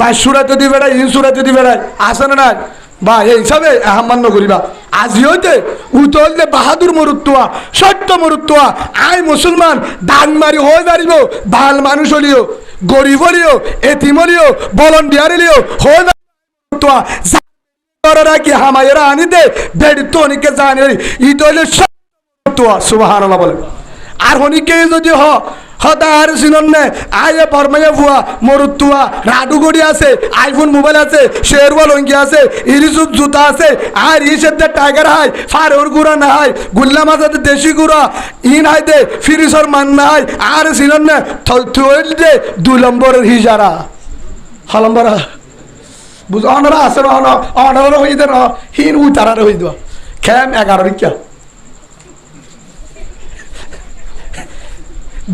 22 রাতে দিবে না ইনসুরাতে দিবে না আসে না বা এই হিসাবে আহ্বান করিবা আজি হইতে উতললে বাহাদুর মরুত্তুয়া সত্য মরুত্তুয়া আই মুসলমান দান মারি হয়ে পারিব ভাল মানুষ হলিও গরিব হলিও এতিম হলিও ভলন্টিয়ার হলিও হয়ে মরুত্তুয়া কি হামায়েরা আনিতে বেড়ি তো অনেকে জানি ইত হইলে সত্য সুবহানাল্লাহ বলে আর হনিকে যদি হদার সিনন্নে আয়ে বর্মাইয়া ভুয়া মরুত্তুয়া রাডুগড়ি আছে আইফোন মোবাইল আছে শেরওয়াল অঙ্গি আছে ইরিসুপ জুতা আছে আর ইসেতে টাইগার হাই ফারুর গুড়া না হাই গুল্লা মাজাতে দেশি গুড়া ইন হাইতে ফিরিসর মান না হাই আর সিনন্নে থইলে 2 নম্বরের হিজারা হলম্বরা বুঝ অনরা আছে অনরা হইতে ন হিন উতারার হই দেওয়া খেম 11 রিক্কা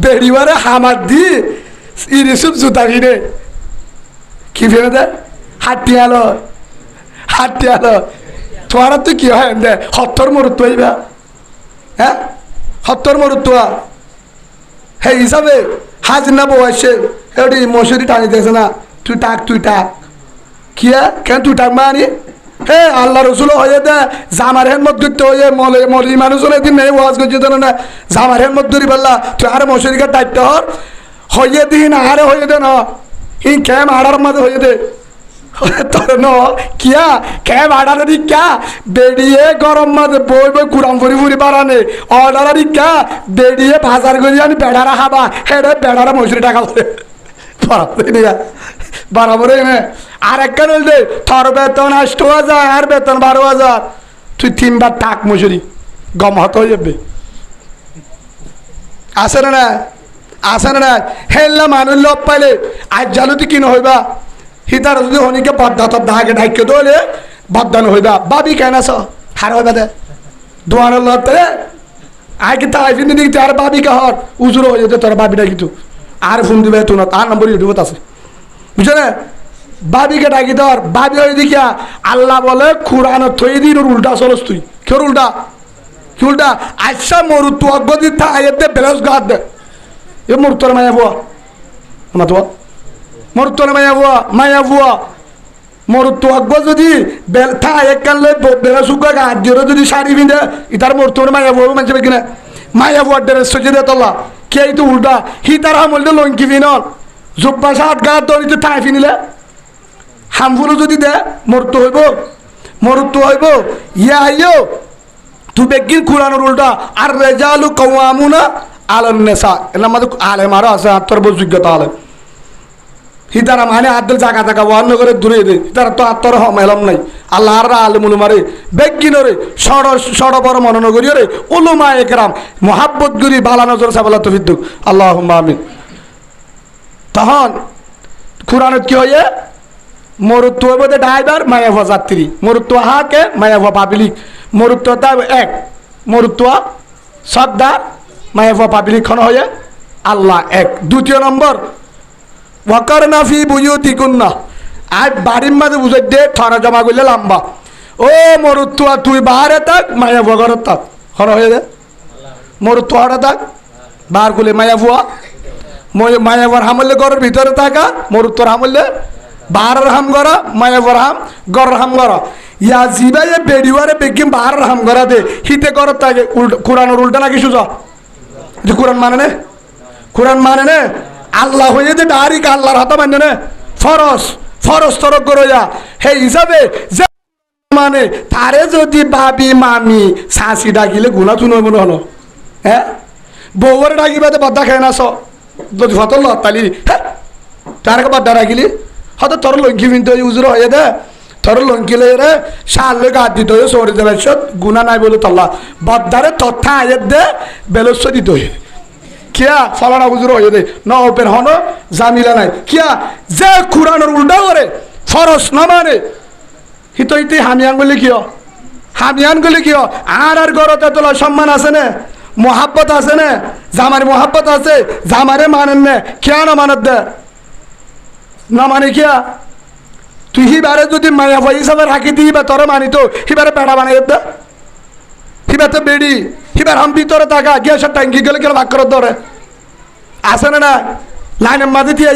বেড়িবারে হামার দি ইরিসুপ জুতা কিনে কি ফেলে দে হাটিয়ালো তোমার তো কি হয় দে 70 মরুত্ব হইবা হ্যাঁ 70 মরুত্তুয়া সেই হিসাবে হাজিনা বয়সে এটি মশুরি টানি দিয়েছে না তুই টাক কিয়া কেন তুই টাক মানি হে আল্লাহ রসুল হয়ে দে জামার হেন মধ্যে হয়ে মলি মানুষ এদিন নেই ওয়াজ করছে তো না জামার হেন মধ্যে পাল্লা তুই আরে মশারিকার দায়িত্ব হয়ে দিন আরে হয়ে দে না ই ক্যাম আড়ার মাঝে হয়ে দে তোর ন কিয়া ক্যাম আড়ার দিকা বেরিয়ে গরম মাঝে বই বই কুড়াম ফুরি ফুরি বাড়ানে অর্ডার দিকা বেরিয়ে ভাজার করি আমি বেড়ারা খাবা হেডে বেড়ারা মশারি টাকা বলে বরাবর আর একটা বলতে তোর বেতন 8,000 আর বেতন 12,000 তুই 3বার টাক মজুরি গম হত হয়ে যাবে আসে না আসে না হেললা মানুষ লোক পাইলে আজ জানো তুই কিনো হইবা হিতার যদি হনিকে বদ্ধা তোর দাগে ঢাইকে দোলে বদান হইবা বাবি কেন আস হার হইবা দে দোয়ানোর লতে আয় কি তাই ফিন্দি দিকে আর বাবি কে হর উজুর হয়ে যেতে তোর বাবিটা কিন্তু আর ফোন দিবে তো না তার নম্বর ইউটিউবত আছে বুঝছো না বাবিকে ডাকি ধর বাবি হয়ে দেখিয়া আল্লাহ বলে খুরান থই দিন ওর উল্টা চলস তুই কেউ উল্টা কি উল্টা আচ্ছা মরু তু অগদি থাইতে বেলস গাদ দে এ মরুতর মায়া বুয়া মাতবা মরুতর মায়া বুয়া মরু তু অগ যদি বেল থাই একখান লই বেলস উগা গাদ দিও যদি শাড়ি পিঁধে ইতার মরুতর মায়া বুয়া মানছে কিনা মায়া বুয়ার ড্রেস সজে দে তোলা কে তো উল্টা হি তার হামলতে লঙ্কি ফিনল জুব্বা সাত গা দড়িতে ঠাই ফিনিলে হামফুলো যদি দে মরতো হইব ইয়া আইও তুই বেগির কুরানোর উল্টা আর রেজালু কওয়ামুনা আলান নিসা এর মধ্যে আলেম আরো আছে আত্মর যোগ্যতা আলেম হিতারা মানে আদল জায়গা জায়গা ওয়ান্ন করে দূরে দে হিতারা তো আত্মর মেলম নাই আল্লাহ আর আলেমুল মারে বেগিনরে সড় বড় মনন করিও উলুমা একরাম মোহাব্বত গুরি বালা নজর সাবালা তৌফিক আল্লাহুম্মা আমিন তখন কুরআনত কি হয়ে মরুত্ব হইবে ড্রাইভার মায়াভা যাত্রী মরুত্ব হাকে মায়াভা পাবলিক মরুত্ব এক মরুত্ব সর্দার মায়াভা পাবলিক খন হয়ে আল্লাহ এক দ্বিতীয় নম্বর ওয়াকারনা ফি বুয়ুতিকুন্না আজ বাড়ির মাঝে বুঝাই দে থরা জমা করলে লম্বা ও মরুত্ব তুই বাহারে থাক মায়াভা ঘরে থাক খন হয়ে দে মরুত্ব হরে থাক বার করলে মায়াভুয়া মায়াভর হামলে ঘরের ভিতরে থাকা মরুত্বর হামলে বাহারের হাম গড়া মায়াভর হাম গড়ের হাম গড়া ইয়া জিবাই বেড়িওয়ারে বেগিম বাহারের হাম গড়া দে হিতে গড়ত থাকে কোরআনের উল্টা নাকি সুজা যে কোরআন মানে নে আল্লাহ হয়ে যে ডারিক আল্লাহর হাতে মানে নে ফরস তরক গড়া হে হিসাবে যে মানে তারে যদি বাবি মামি শাশি ডাকিলে গুণা চুন মনে হলো হ্যাঁ বউরে ডাকিবাতে বদ্দা খায় না যদি হত তালি হ্যাঁ তার বদ্দা ডাকিলি হয়তো তোর লঙ্কি পিনতে উজুর হয়ে দে তোর লঙ্কি লই রে শাল লই গাদ দিতে হয়ে সরি দেবে গুণা নাই বলে তল্লা বদ্দারে তথ্য আয়ের দে বেলস্য দিতে হয়ে কিয়া ফলানা উজুর হয়ে দে ন ওপেন হন জামিলা নাই কিয়া যে কুরআনের উল্টা করে ফরস না মানে হিতইতে হামিয়ান বলে কিয় আর গরতে তোলা সম্মান আছে না মোহাব্বত আছে না জামার মোহাব্বত আছে জামারে মানেন না কিয়া না মানত দে না মানে কিয়া তুই হিবারে যদি মায়া ভাই হিসাবে রাখি দিই বা তোর মানি তো হিবারে পেড়া বানাই দে হিবার তো বেড়ি হিবার হাম ভিতরে থাকা গ্যাসের ট্যাঙ্কি গেলে গেলে ভাগ করে ধরে আসে না লাইনের মাঝে দিয়ে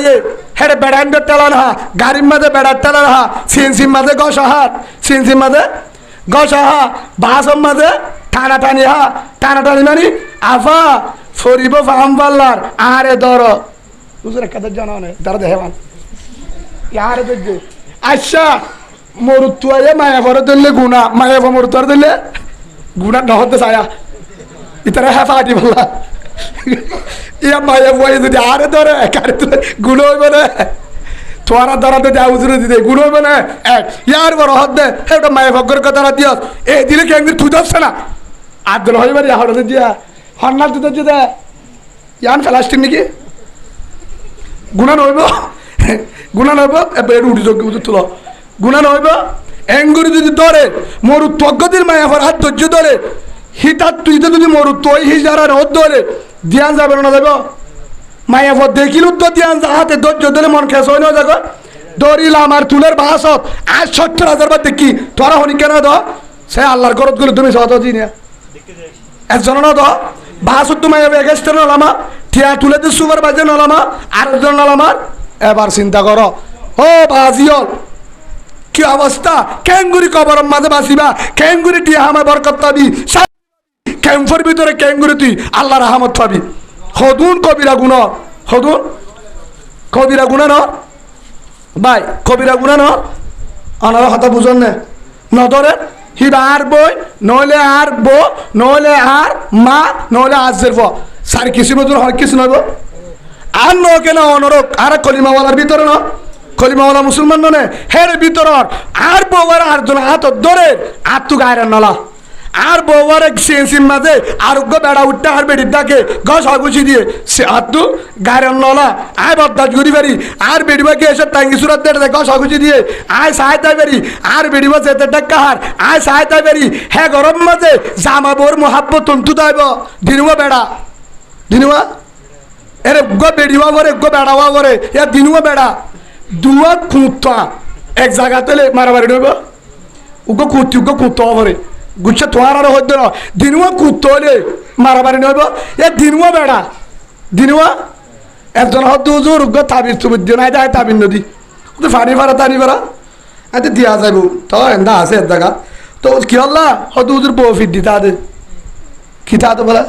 হেরে বেড়ান টেলান হা গাড়ির মাঝে বেড়ার টেলার হা সিএনসির মাঝে গসা হা বাসর মাঝে টানাটানি মানে আফা ফরিব ফাহাম পাল্লার আরে ধর বুঝলে কাদের জানা নেই তারা দেখে মান আরে দেখবে আচ্ছা মরুত্তুয়ারে মায়া ভরে ধরলে গুণা মায়া মরুত্তুয়ার ধরলে গুণা নহতে ছায়া ইতারা হ্যাঁ ফাটি বললা ইয়া মায়া বয়ে যদি আরে ধরে কারে গুণ হইবে না তোরা ধরাতে যা উজুরে দিতে গুণ হইবে না এক ইয়ার বড় হদ দে একটা মায়া ভগ্গর কথা দিয়স এ দিলে কি একদিন তুই যাচ্ছে না আর দিল হইবে রে হঠাৎ দিয়া হন্নাল তুই যাচ্ছে দে ইয়ান ফেলাস্টিক নাকি গুণা নইব এবার উঠি যোগ্য উঠে তুলো গুণা নইব এঙ্গুরি যদি ধরে মরু তজ্ঞদের মায়া ভর হাত ধৈর্য ধরে হিতার তুই তো যদি মরু তৈ হিসার রোদ ধরে দিয়ান যাবে না যাবে মায়া ভর দেখিল উত্তর দিয়ান যা হাতে ধৈর্য ধরে মন খেস হয় না যাক দরিলাম আর তুলের বাসত আর 70,000 বার দেখি তোরা হনি কেন দ সে আল্লাহর গরত গুলো তুমি সহজ দিনে একজন না দ বাসত তুমি এগেস্টে নলামা ঠিয়া তুলে দিয়ে সুপার বাজে নলামা আরেকজন নলামার এবার চিন্তা করো ও বাজিয়ল কি অবস্থা ক্যাঙ্গুরি কবর মাঝে বাসিবা ক্যাঙ্গুরি টিয়া আমার বরকত পাবি ক্যাম্পের ভিতরে ক্যাঙ্গুরি তুই আল্লাহ রহমত পাবি হদুন কবিরা গুণ হদুন কবিরা গুণা ন ভাই কবিরা গুণা ন অনারা কথা বুঝন না নদরে হিবা আর বই নইলে আর বো নইলে আর মা নইলে আজের ব সার কিছু মতন হয় কিছু নইব আর ন কেন অনরক আর কলিমাওয়ালার ভিতরে ন কলিমাওয়ালা মুসলমান নে হের ভিতর আর বউয়ার আর জন হাত ধরে আর তু গায়ের নলা আর বউয়ার এক সিএনসির মাঝে আরোগ্য বেড়া উঠতে আর বেড়ির ডাকে গছ আগুছি দিয়ে সে আর তু গায়ের নলা আয় বদাজ ঘুরি পারি আর বেড়িবাকে এসে টাঙ্গি সুরাত দেয় গছ আগুছি দিয়ে আয় সাহায্য পারি আর বেড়িবা যেতে ডাক্কা হার আয় সাহায্য পারি হ্যাঁ গরম মাঝে জামা বোর মহাব্বত তন্তু দাইব দিনুয়া বেড়া দিনুয়া এরে গো বেড়িবা করে গো বেড়াওয়া করে এ দিনুয়া বেড়া দুয়া খুঁতা এক জায়গাতে মারামারি নইব উগো কুত্তি উগো কুত্ত করে গুচ্ছে তোমার আরো হইতে না দিনুয়া কুত্ত হলে মারামারি নইব এ দিনুয়া বেড়া দিনুয়া একজন হয়তো হুজুর উগো তাবির তুবির দিন আয় যায় তাবির নদী তো ফানি ফারা তানি ফারা আচ্ছা দিয়া যাইব তো এন্দা আছে এক জায়গা তো কি হল্লা হয়তো হুজুর বউ ফিট দিতা দে খিতা তো বলা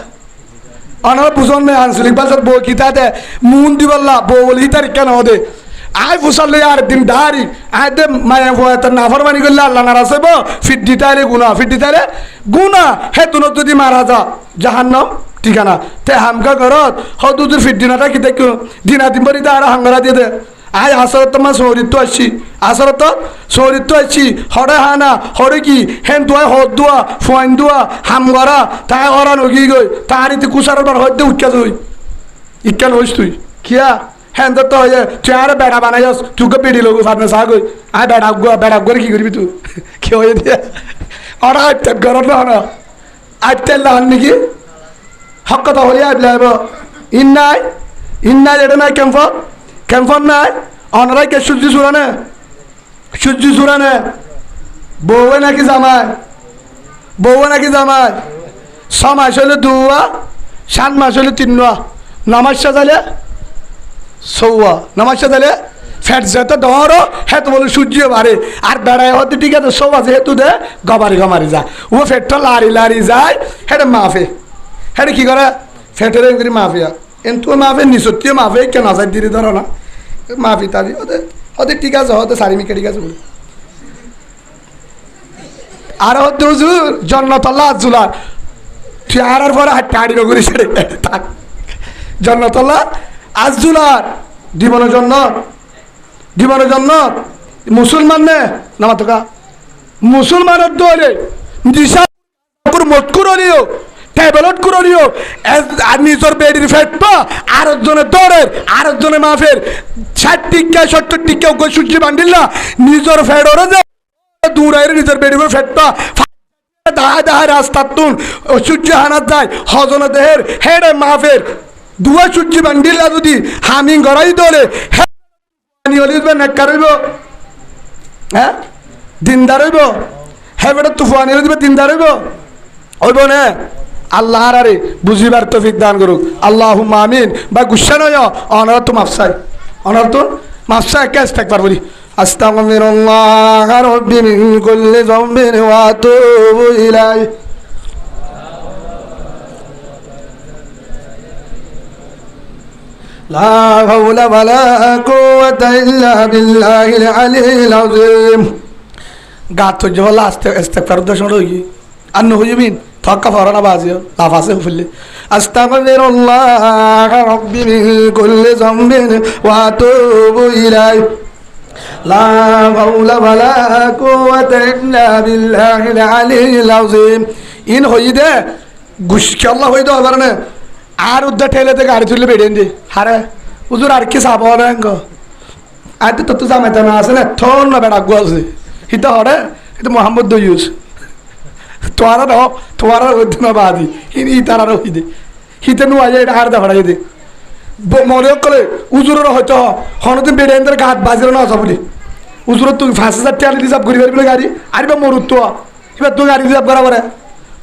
অনারা বুঝন নেই আঞ্চলিক ভাষার বউ খিতা দে মুন দিবল্লা বউ বলি তার কেন দে আয় ফুসালে আর দিন দাঁড়ি আয় দে মায়া তার নাফরমানি করলে আল্লাহ নারাজ হইব ফিট দিতারে গুনা হে তুন যদি মারা যা জাহান্নাম ঠিকানা তে হামকা করত হয়তো তোর ফিট দিনাটা কি দেখো দিনা দিন পরি আর হাঙ্গারা দিয়ে দে আয় আসরত তোমার শরীর আসছি আসরত শরীর আসছি হরে হানা হরে কি হেন দুয়া হদ দুয়া ফোয়াইন দুয়া হামগরা তাই ওরা নগি গই তার ইতি কুসারের বার হইতে উঠকা তুই ইকান হইস তুই কিয়া হ্যাঁ তো তুই আর বেড়া বানাইস তুকে পেড়ি লোক ফাটনে চা গই আয় বেড়া করে কি করবি তুই কি হয়ে দিয়ে ওরা আইতে গরম না আইতে লান নাকি হক কথা হলে আইব ইন্নাই এটা নাই ক্যাম্পর নাই অনারাই কে সূর্য চূড়ানে বউয়ে নাকি জামাই 6 মাস হলে 2 7 মাস হলে 3 নামাজ সাজালে সৌয়া নামাজ সাজালে ফ্যাট যেতে ধরো হ্যাঁ তো বলে সূর্য বাড়ে আর বেড়ায় হতে ঠিক আছে সব আছে হেতু দে গমারি যা ও ফ্যাটটা লারি যায় হ্যাঁ মাফে হ্যাঁ কি করে ফ্যাটের এমনি মাফিয়া কিন্তু মাফে নিচতীয় মাফে কেন আসাই দিদি ধরো না মাফি তাবি ওদের ঠিক আছে হতে সারিমিকে ঠিক আছে বলে আর হতে হুজুর জন্নতল্লাহ আজুলার তুই আর পরে হাড়ি নগরী ছেড়ে থাক জন্নতল্লাহ আজুলার জীবনের জন্য মুসলমান নে নামা তোকা মুসলমানের দলে দিশা মত করিও টেবলট করিও নিজের বেডির ফেটপা আরেকজনের দরের আরেকজনের মাফের 60 টিকা 70 টিকা ওই সূর্য বান্ডিল না নিজের ফেডরে যে দূরাইরে নিজের বেডির ফেটপা দাহায় রাস্তা তুন সূর্য হানাত যায় হজনে দেহের হেডে মাফের দুয়া সূর্য বান্ডিলা যদি হামিং গড়াই দলে হ্যাঁ দিনদার হইব হ্যাঁ বেটা তুফানি দিবে দিনদার হইব হইব না আল্লাহ আরে বুঝিবার তৌফিক দান করুক আল্লাহুম্মা আমিন বা গুসা নয় অনার তো মাফসা একা ইস্তেগফার বলি আস্তাগফিরুল্লাহ রাব্বি মিন কুল্লি যামবিন ওয়া আতুবু ইলাইহি লা হাওলা ওয়ালা কুওয়াতা ইল্লা বিল্লাহিল আলিয়্যিল আযীম গাত জওলা ইস্তেগফার দশন রই আন্ন হইবিন থাকা ফরানা বাজিও লাফাসে ফুললে আস্তাগফিরুল্লাহ রাব্বি মিন কুল্লি যামবিন ওয়া আতুবু ইলাইহি লা হাওলা ওয়ালা কুওয়াতা ইল্লা বিল্লাহিল আলিয়্যিল আযীম ইন হইদে গুশকে আল্লাহ হইদে আবারনে আর উদ্দা ঠেলে থেকে গাড়ি তুললে বেড়ে দি হারে হুজুর আর কি চাব না আর তো জামাইতে না আছে না থন না বেড়া গু আছে হিতা হরে এটা মোহাম্মদ দইউস তোমার না বাদি ই তারা হইদে হিতে নু আজ এটা হার দা ফড়াই দে মনে করে উজুরের হয়তো হনদিন বেড়ে এদের গাত বাজির না আসা বলি উজুরের তুই 5,000 টাকা রিজার্ভ করি পারবি গাড়ি আরবে মরুত তো এবার তুই গাড়ি রিজার্ভ করা পারে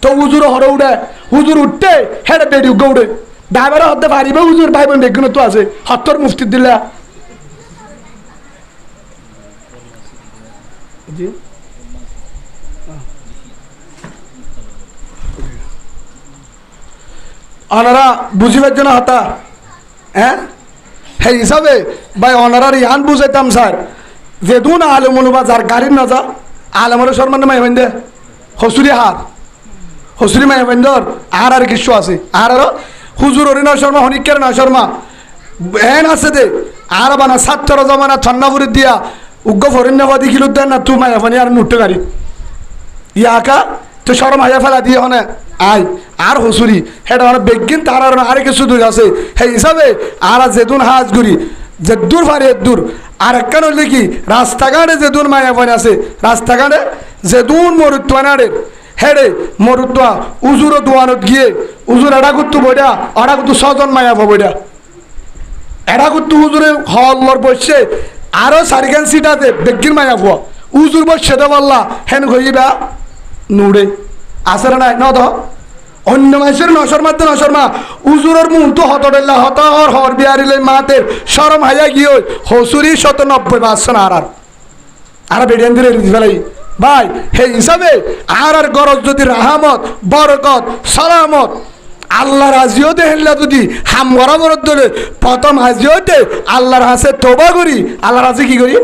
তো হুজুর হরে উঠে হুজুর উঠতে হেঁটে বেড়ি উঠে উঠে ড্রাইভারে হতে পারিবে হুজুর ভাই বোন বেগুন তো আছে হত্তর মুফতি দিলা জি ওনারা বুঝিবার জন্য হতা হ্যাঁ সেই হিসাবে ভাই ওনারার ইয়ান বুঝাইতাম স্যার যেদুন আলমুল বা যার গাড়ির না যা আলমর শর্মান মাই হইন দে হসুরি হার হসুরি মাই হইন দর আর কিছু আছে আর হুজুর অরিনা শর্মা হনিকের না শর্মা এন আছে দে আর বানা ছাত্র জমানা ঠন্নাপুরি দিয়া উগ্র ফরিন্যাবাদী কিলো দেন না তুই মায়া ফানি আর নুট্টে গাড়ি ইয়াকা তো শরম হাইয়া ফেলা দিয়ে হনে আই আর হসুরি হেটা মানে বেগিন তার আর কিছু দূর আছে সেই হিসাবে আর যেদুন হাজ ঘুরি যে দূর ফারি দূর আর একখান হইলে কি রাস্তাঘাটে যেদুন মায়া ফানি আছে রাস্তাঘাটে যেদুন মরুত্বানারে হেডে মরুত্বা উজুরও দোয়ানত গিয়ে উজুর এডা করতু বইটা অডা করতু ছজন মায়া বইটা এডা করতু হুজুরে হল্লর বসছে আরো সারিখান সিটাতে বেগিন মায়া ফুয়া উজুর বসছে দে বললা হেন ঘইবা নুড়ে আসরে নাই ন দ অন্য মানুষের নশর্মাতে নশর্মা উজুরের মুখ তো হতডেল্লা হতহর হর বিহারিলে মাতের সরম হাইয়া গিয়ে হসুরি ৯৭% আর বেডিয়ান দিলে ফেলাই ভাই সেই হিসাবে আর গরজ যদি রাহামত বরকত সালামত আল্লাহর আজিওতে হেললা যদি হাম বরাবর ধরে প্রথম আজিওতে আল্লাহর হাসে তৌবা করি আল্লাহর হাসে কি করি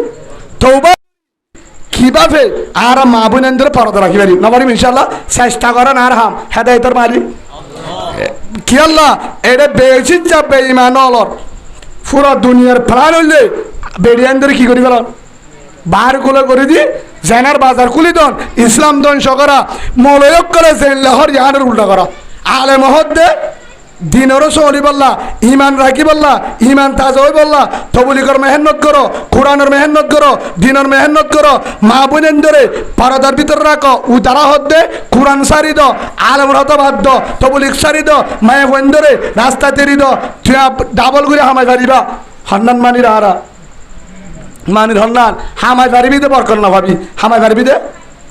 তৌবা কিভাবে আর মা বোনেদের পরদা রাখি পারি নবারিম ইনশাল্লাহ চেষ্টা করেন আর হাম হেদায়তর মারি কি আল্লাহ এটা বেশি যা বেঈমান অলর পুরো দুনিয়ার প্রাণ হইলে বেডিয়ানদের কি করি ফেলাম বার গুলো করে দি জেনার বাজার খুলি দন ইসলাম ধ্বংস করা মলয়ক করে জেন লহর ইয়ানের উল্টা করা আলে মহদ্দে দিনেরও চলি বললা ইমান রাখি বললা ইমান তাজা হই বললা তবলিগর মেহনত করো কোরআনের মেহনত করো দিনের মেহনত করো মা বোনেন ধরে পরদার ভিতরে রাখো উদারা হদ্দে কোরআন সারি দ আলমর হত বাদ দ তবলিগ সারি দ মায়ে বোন ধরে রাস্তা তেরি দ তুই ডাবল করে হামাই পারিবা হন্নান মানির আরা মানির হন্নান হামাই পারিবি দে বরকত না ভাবি হামাই পারিবি দে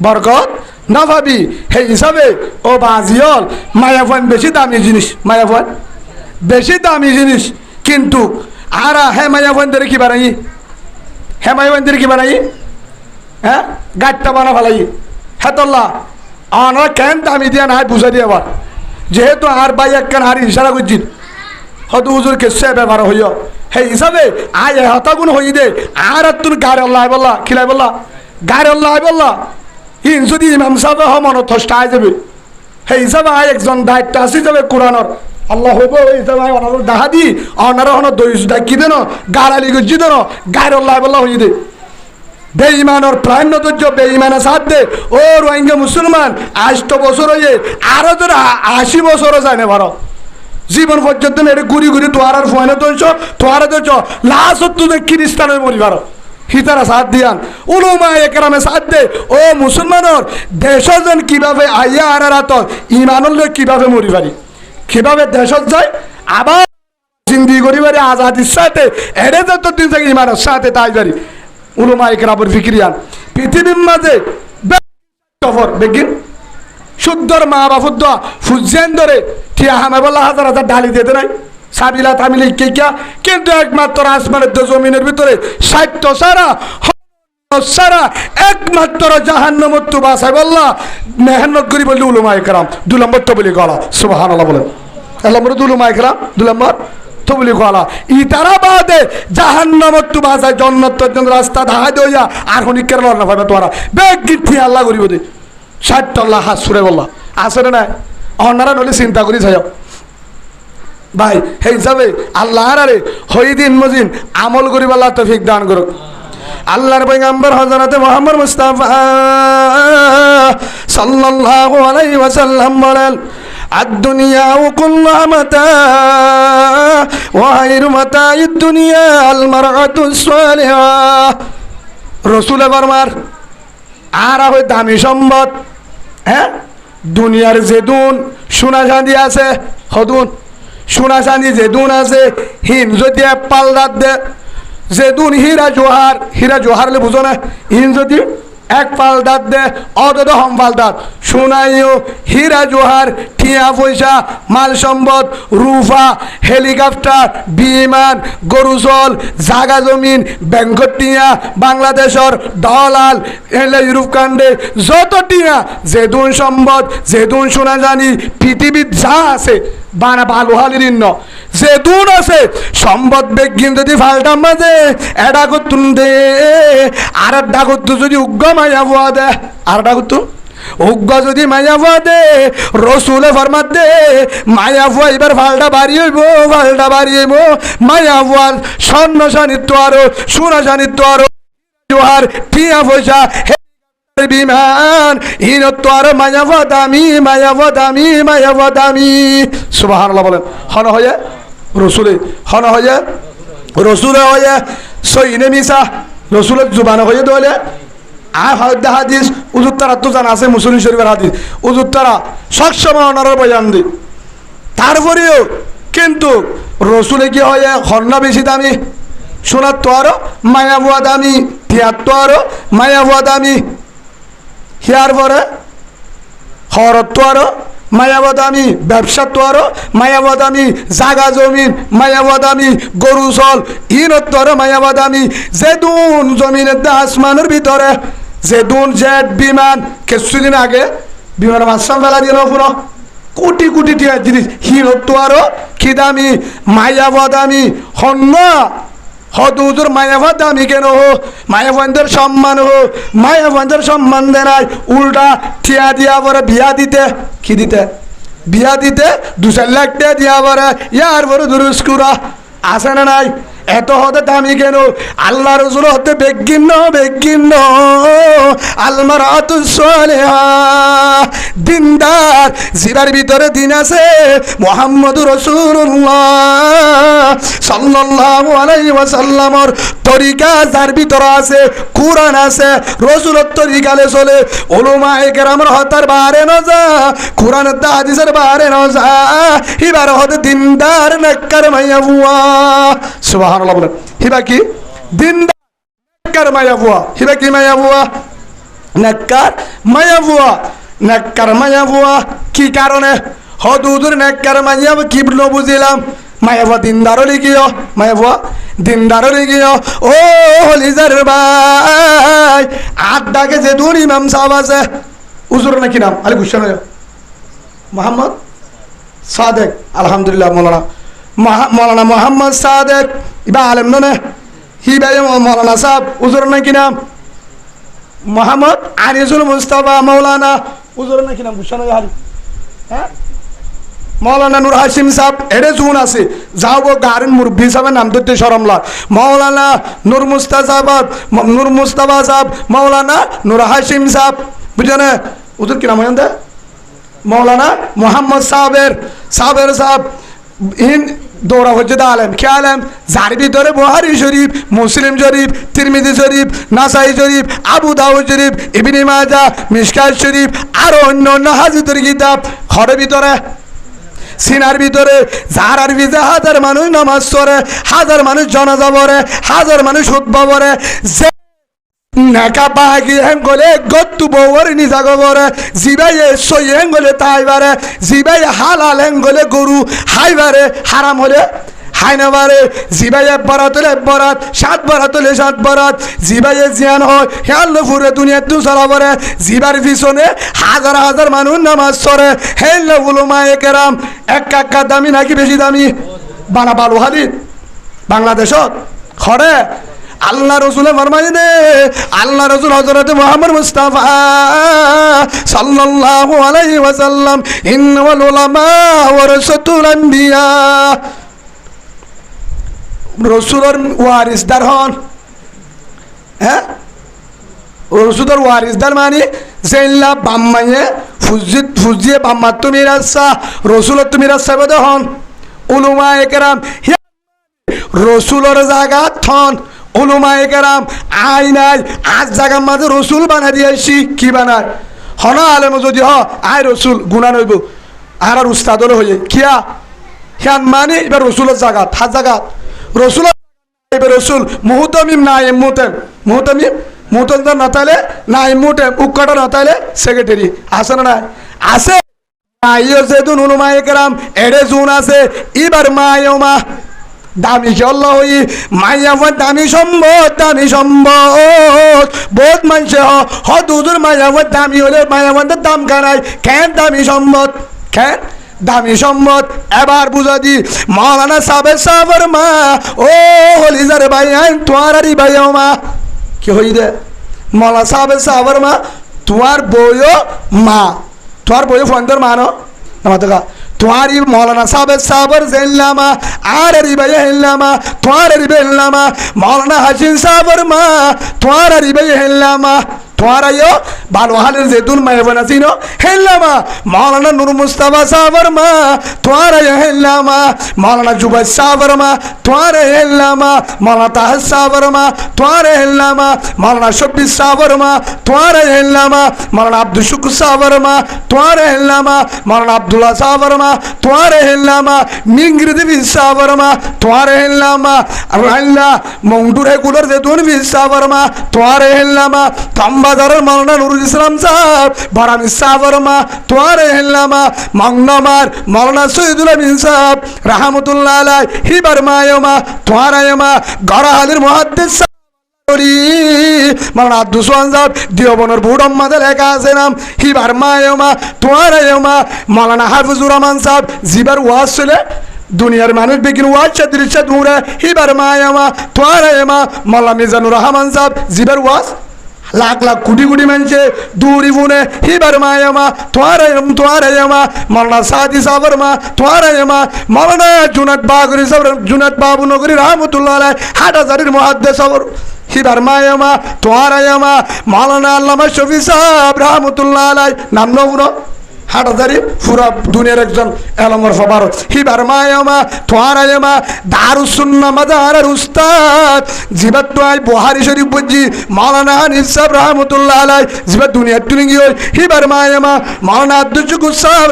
বরকত না ভাবি সেই হিসাবে ও বাজিয়ল মায়াফোন বেশি দামি জিনিস মায়াফোন বেশি দামি জিনিস কিন্তু আর হ্যাঁ মায়াফোন ধরে কি বানাই হ্যাঁ মায়াফোন ধরে কি বানাই হ্যাঁ গাড়টা বানা ফেলাই হ্যাঁ তোল্লা আমরা কেন দামি দিয়া না বুঝা দিয়ে আবার যেহেতু আর ভাই একখান আর ইশারা করছি হয়তো হুজুর কেসে ব্যবহার হইয় সেই হিসাবে আয় হতাগুণ হই দে আর তুমি গাড়ি আল্লাহ বললা খিলাই বললা গাড়ি আল্লাহ বললা ইন যদি ইমাম সাহেব মন থষ্টা আই যাবে সেই হিসাবে আয় একজন দায়িত্ব আসি যাবে কোরআনর আল্লাহ হইব ওই হিসাবে অনার দাহা দি অনার হন দইস ডাকি দেন গাড়ালি গুজি দেন গাড়ি আল্লাহ বললা হই দে বেঈমানর প্রাণ নৈর্য বেঈমানে সাথ দে ও রোহিঙ্গা মুসলমান ৮ বছর হয়ে আরো তোর ৮০ বছরও যায় না ভারত জীবন পর্যন্ত এটা ঘুরি ঘুরি তোয়ার আর ফোনে ধরছ তোয়ারে ধরছ লাস্ট তুই খ্রিস্টান হয়ে মরি ভারত হিতারা সাথ দিয়ান উলুমা একরামে সাথ দে ও মুসলমানর দেশজন কিভাবে আইয়া আর রাত ইমানুল্লাহ কিভাবে মরি পারি কিভাবে দেশত যায় আবার জিন্দি করি পারি আজাদির সাথে এড়ে যত দিন থেকে ইমানের সাথে তাই পারি উলুমা একরামের ফিক্রিয়ান পৃথিবীর মাঝে বেগিন শুদ্ধর মা বাপুদ্দ ফুজেন ধরে ঠিয়া হামে বললা হাজার হাজার ডালি দিতে নাই সাবিলা তামিল কেকিয়া কিন্তু একমাত্র আসমানের জমিনের ভিতরে ৬০ সারা একমাত্র জাহান্নামত্ব বাসায় বললা মেহনত করি বললি উলুমা একরাম ২ নম্বর তো বলি গলা সুবহানাল্লাহ বলেন ১ নম্বর উলুমা একরাম ২ নম্বর তো বলি গলা ইতারা বাদে জাহান্নামত্ব বাসায় জন্নত রাস্তা ধাহা দইয়া আর হনিকের লড়না পাবে তোরা বেগ গিঠি আল্লাহ করিব দে ৬০ হাত সুরে বললা আসলে না অন্যারা নলে চিন্তা করি যাই ভাই সেই হিসাবে আল্লাহর আরে হইদিন মজিন আমল করি আল্লাহ তৌফিক দান করুক আল্লাহর পয়গম্বর হযরত মুহাম্মদ মুস্তাফা সাল্লাল্লাহু আলাইহি ওয়াসাল্লাম বলেন আদ-দুনিয়া কুল্লুহা মাতা ওয়া খায়রু মাতা'id দুনিয়া আল মারআতুস সালিহা রাসূল ফরমার আর হয় দামি সম্পদ হ্যাঁ দুনিয়ার যেদুন সোনা চাঁদি আছে হদুন সোনা চাঁদি যেদুন আছে হিন যদি পাল্লাত দে যেদুন হীরা জোহারলে বুঝো না হিন যদি এক পাল্লাত দে অত হম পাল্লাত সোনাইও হীরা জোহার টিয়া পয়সা মাল সম্পদ রূপা হেলিকপ্টার বিমান গরুজল জাগা জমিন ব্যাংকট টিয়া বাংলাদেশর দলাল এলে ইউরোপ কাণ্ডে যত টিয়া যেদুন সম্পদ যেদুন সোনা জানি পৃথিবীর যা আছে বানা ভালো হালির ইন্ন যে দুন আছে সম্পদ বেগিন যদি ফাল্টার মাঝে এটা করতুন দে আর একটা করতু যদি উগ্র মায়া বুয়া দে আর একটা করতুন উগ্র যদি মায়া বুয়া দে রসুলে ফরমাত দে মায়া বুয়া এবার ফাল্টা বাড়ি হইব ফাল্টা বাড়ি হইব মায়া বুয়ার স্বর্ণ সানিত্য আরো সোনা সানিত্য আরো জোহার টিয়া পয়সা বিমান ইনত আর মায়াব দামি মায়াব দামি মায়াব দামি সুবহানাল্লাহ বলেন হন হয়ে রসুলে হন হয়ে রসুলে হয়ে সইনে মিসা রসুলের জুবানে হয়ে দলে হাদিস উজুর তারা তো জানা আছে মুসলিম শরীফের হাদিস উজুর তারা সবসময় অনার বয়ান দি তারপরেও কিন্তু রসুলে কি হয় হন্না বেশি দামি সোনার তো আরো মায়াবুয়া দামি টিয়ার তো আরো মায়াবুয়া দামি হিয়ার পরে হরত আরো মায়াবদামি ব্যবসা তো আরো মায়াবদামি জাগা জমিন মায়াবদামি গরু চল ইনত আরো মায়াবদামি যেদুন জমিনের আসমানের ভিতরে যেদুন জেট বিমান কিছুদিন আগে বিমান মাসাম ফেলা দিল পুরো কোটি কোটি টিয়া জিনিস হিনত আরো কি দামি মায়াবদামি হন্য হদুজুর মায়াবা দামি কেন হো মায়াবন্ধের সম্মান হো মায়াবন্ধের সম্মান দেনাই উল্টা ঠিয়া দিয়া পরে বিয়া দিতে কি দিতে বিয়া দিতে 2 লাখ টাকা দিয়া পরে ইয়ার পরে দুরুস্কুরা আসে না নাই এত হতে দামি কেন আল্লাহ রসুল হতে বেগিন্ন আলমারাতুস সালেহা দিনদার জিবার ভিতরে দিন আছে মুহাম্মদুর রাসূলুল্লাহ সাল্লাল্লাহু আলাইহি ওয়াসাল্লামর তরিকা যার ভিতরে আছে কুরআন আছে রাসূলের তরিকালে চলে উলামায়ে কেরামের হতার বারে না যা কুরআনের দা হাদিসের বারে না যা এবার হতে দিনদার নেককার মাইয়া বুয়া সুবহানাল্লাহ বলেন হিবা কি দিনদার নেককার মাইয়া বুয়া হিবা কি মাইয়া বুয়া নেককার মাইয়া বুয়া নেককার মাইয়া বুয়া কি কারণে হদুদুর নেককার মাইয়া কি বুঝিলাম মায়াবা দিনদারও লিখিও মায়াবা দিনদারও লিখিও ও হলিজার ভাই আড্ডাকে যে দুন ইমাম সাহেব আছে উজুর নাকি নাম আলী গুসান মোহাম্মদ সাদেক আলহামদুলিল্লাহ মৌলানা মোহাম্মদ সাদেক ইবা আলেম নে হি ভাই মৌলানা সাহেব উজুর নাকি নাম মোহাম্মদ আনিসুল মুস্তাফা মৌলানা উজুর নাকি নাম গুসান হারি হ্যাঁ মৌলানা নুর হাসিম সাহেব এড়ে জুন আছে যাও গারেন মুরব্বী সাহেবের নাম ধরতে শরম লাগ মৌলানা নূর মুস্তাফা সাহেব মৌলানা নুর হাসিম সাহেব বুঝলেন ওদের কি নাম হয় মৌলানা মোহাম্মদ সাহেব ইন দৌড়া হচ্ছে আলেম কে আলেম যার ভিতরে বুখারী শরীফ মুসলিম শরীফ তিরমিজি শরীফ নাসাই শরীফ আবু দাউদ শরীফ ইবনে মাজাহ মিশকাত শরীফ আর অন্য হাদিসের কিতাব ঘরের ভিতরে সিনার ভিতরে যারার ভিজে হাজার মানুষ নামাজ পড়ে হাজার মানুষ জানাজা পড়ে হাজার মানুষ খুতবা পড়ে যে নাকা বাগি হেঙ্গলে গত্তু বউর নিজা গবরে জিবাই সই হেঙ্গলে তাইবারে জিবাই হালাল হেঙ্গলে গরু হাইবারে হারাম হলে হাইনাবারে জিবাইয়ে বরাত হলে বরাত 7 বরাত হলে 7 বরাত জিবাইয়ে জিয়ান হয় হেয়াল ফুরে দুনিয়া তু চলাবরে জিবার পিছনে হাজার হাজার মানুষ নামাজ পড়ে হেল উলামায়ে কেরাম এক দামি নাকি বেশি দামি বানা বালু হাদিস বাংলাদেশত খড়ে আল্লাহ রসুলে ফরমাই দে আল্লাহ রসুল হযরত মুহাম্মদ মুস্তাফা সাল্লাল্লাহু আলাইহি ওয়াসাল্লাম ইন্নাল উলামা ওয়ারাসাতুল আম্বিয়া রসুলের ওয়ারিসদার হন হ্যাঁ রসুলের ওয়ারিসদার মানে জেল্লা বাম্মায়ে ফুজিয়ে বাম্মা তুমি রাসা রসুলের তুমি রাসা বদ হন উলামায়ে কেরাম রসুলের জায়গা থন উলামায়ে কেরাম আইনাই আজ জায়গার মাঝে রসুল বানাই দিয়েছি কি বানায় হন আলেম যদি হ আয় রসুল গুণা নইব আর উস্তাদ হয়ে কিয়া হিয়ান মানে এবার রসুলের জায়গা হাত জায়গা রসুল রসুল মুহতামিম নাইম মুহতামিম না তাইলে নাইম মুহতাম উক্কাটা না তাইলে সেক্রেটারি আছে না নাই আছে আইও যেদুন উলামায়ে কেরাম এড়ে জুন আছে এবার মায়মা দামি আল্লাহ হই মাইয়া দামি সম্পদ বহুত মানুষ হদুজুর মাইয়া দামি হলে মাইয়া দাম কানাই কেন দামি সম্পদ কেন দামি সম্মত এবার বুঝা দি মৌলানা সাবের সাবর মা ও হলিজার ভাই আইন তোয়ারি ভাই মা কি হই দে মৌলানা সাবের সাবর মা তোমার বইও মা তোমার বইও ফোনদের মানো না তোমারি মৌলানা সাবের সাবর জেল্লামা আর রিবাই হেল্লামা তোমার রিবে হেল্লামা মৌলানা হাসিন সাবর মা তোমার রিবাই হেল্লামা তোমারাইও ভালো হালের জেতুন মায়ে বানাসিনো হেল্লামা মৌলানা নূর মুস্তাফা সাবর মা তোমারাই হেল্লামা মৌলানা জুবাই সাবর মা তোমার হেল্লামা মৌলানা তাহাজ সাবর মা তোমার হেল্লামা মৌলানা শব্বির সাবর মা তোমার হেল্লামা মৌলানা আব্দুল শুকুর সাবর মা তোমার হেল্লামা মৌলানা আব্দুল্লাহ সাবর মা তোমার হেল্লামা মিংরিদি বিন সাবর মা তোমার হেল্লামা আল্লাহ মংডুরে কুলর জেতুন বিন সাবর মা তোমার হেল্লামা তাম্বাদারের মৌলানা নুরুল ইসলাম সাহেব বারামি সাবর মা তোমার হেল্লামা মংনমার মৌলানা সৈয়দুল আমিন সাহেব রাহমাতুল্লাহ আলাইহি হিবার মায়মা তোমার মা গরাহালির মুহাদ্দিস মৌলানা আব্দুল সোহান সাহেব দিওবনের বুড় আম্মাদের লেখা আছে নাম হিবার মায়মা তোমার মা মৌলানা হাফিজুর রহমান সাহেব জিবার ওয়াজ ছিল দুনিয়ার মানুষ বেগিন ওয়াজ দৃশ্য দূরে হিবার মায়মা তোমার মা মৌলানা মিজানুর রহমান সাহেব জিবার ওয়াজ লাখ লাখ কোটি কোটি মানুষে দূরি ফুনে হিবার মায়মা তোমার মা মৌলানা সাদি সাবর মা তোমার মা মৌলানা জুনাদ বাগরি সাবর জুনাদ বাবু নগরী রহমতুল্লাহ আলাইহি হাটহাজারীর মুহাদ্দিস সাবর হিবার মায়মা তোমার মা মৌলানা আল্লামা শফি সাহেব রহমতুল্লাহ আলাইহি নাম নবুর হাটহাজারী পুরা দুনিয়ার একজন এলমর ফবার হিবার মায়মা তোমার মা দারুস সুন্নাহ মাদারের উস্তাদ জিবাত তোয়াই বুখারী শরীফ বুঝি মৌলানা হানিফ সাহেব রহমতুল্লাহ আলাইহি জিবাত দুনিয়ার তুলিঙ্গি হই হিবার মায়মা মৌলানা আব্দুল শুকুর সাহেব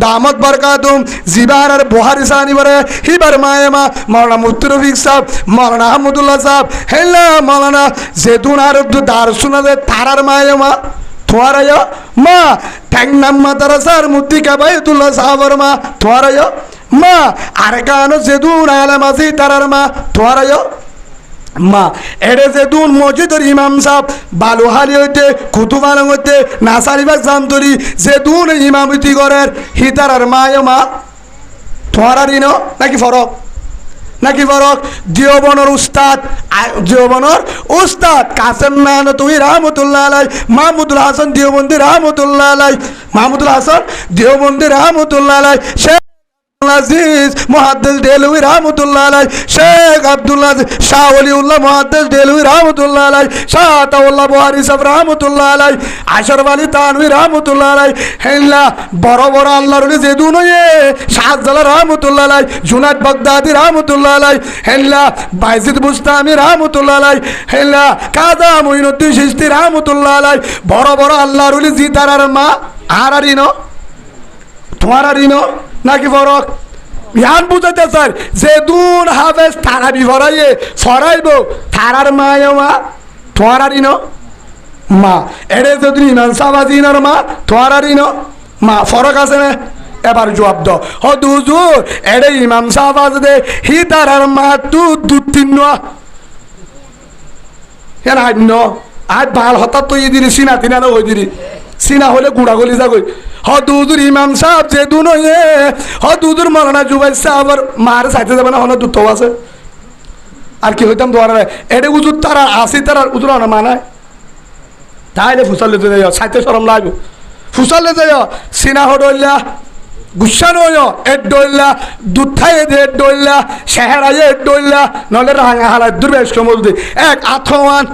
দামত বরকাতুম জিবারের বুখারী সানি বরে হিবার মায়মা মৌলানা মুফতি রফিক সাহেব মৌলানা আহমদুল্লাহ সাহেব হেল্লা মৌলানা জেতুন আর দারুস সুন্নাহ তারার মায়মা তোমার মা ঠ্যাংনাম মাদ্রাসার মুফতি বাইতুল্লাহ সাহেবের মা তোমার মা আরকান জেদুন আলেম আজি তারার মা তোমার মা এড়ে জেদুন মসজিদের ইমাম সাহেব বালুহালি হইতে কুতুবালং হইতে নাসারিবাগ জামতরি জেদুন ইমামতি করের হিতারার মা তোমার নাকি ফরক নাকি ফরক দিওবনের উস্তাদ কাসেম নানতুই রহমতুল্লাহ আলাইহি মাহমুদুল হাসান দিওবন্দি রহমতুল্লাহ আলাইহি মাহমুদুল হাসান দিওবন্দি রহমতুল্লাহ আলাইহি শেখ আজিজ মুহাদ্দিস দেলভি রহমতুল্লাহ আলাইহি শেখ আব্দুল্লাহ শাহ ওলিউল্লাহ মুহাদ্দিস দেলভি রহমতুল্লাহ আলাইহি শাহ আতাউল্লাহ বুখারী সাহেব রহমতুল্লাহ আলাইহি আশরাফ আলী তানভী রহমতুল্লাহ আলাইহি হেল্লা বড় বড় আল্লাহর ওলি জেদুন হয়ে শাহজালাল রহমতুল্লাহ আলাইহি জুনাদ বাগদাদি রহমতুল্লাহ আলাইহি হেল্লা বাইজিদ বুস্তামি রহমতুল্লাহ আলাইহি হেল্লা কাজা মুঈনুদ্দিন চিশতি রহমতুল্লাহ আলাইহি বড় বড় আল্লাহর ওলি জি তারার মা আরারিনো তোমার আরিনো নাকি ফরক ইয়ান বুঝাতে স্যার জেদুন হাফেজ তারাবি ফরাইব তারার মা তোমার মা এড়ে যদি ইমান সাবাজিনার মা তোমার মা ফরক আছে না এবার জবাব দাও দুজুর এড়ে ইমাম সাবাজ দে হি তারার মা দু তিন হেন আইন আজ ভাল হঠাৎ তো ইদিরি সিনা তিনা হয়ে দিরি সিনা হলে গুড়াগলি যাগই দুদুর ইমাম সাহেব যে দু নয়ে দুদুর মৌলানা জুবাই সাহেবের মার চাইতে যাবে না হন দুধ আছে আর কি হইতাম তোমার এডে উজুর তারা আসি তার উজুর না মানায় তাইলে ফুসালে যাই সাইতে সরম লাগবে ফুসালে যাই সিনা হডল্লা গুসা নয় এড ডল্লা দুধ খাইয়ে দে এড ডল্লা শেহেরাইয়ে এড ডল্লা নলে রাঙা হালায় দুর্বেশ কমদি এক আথওয়ান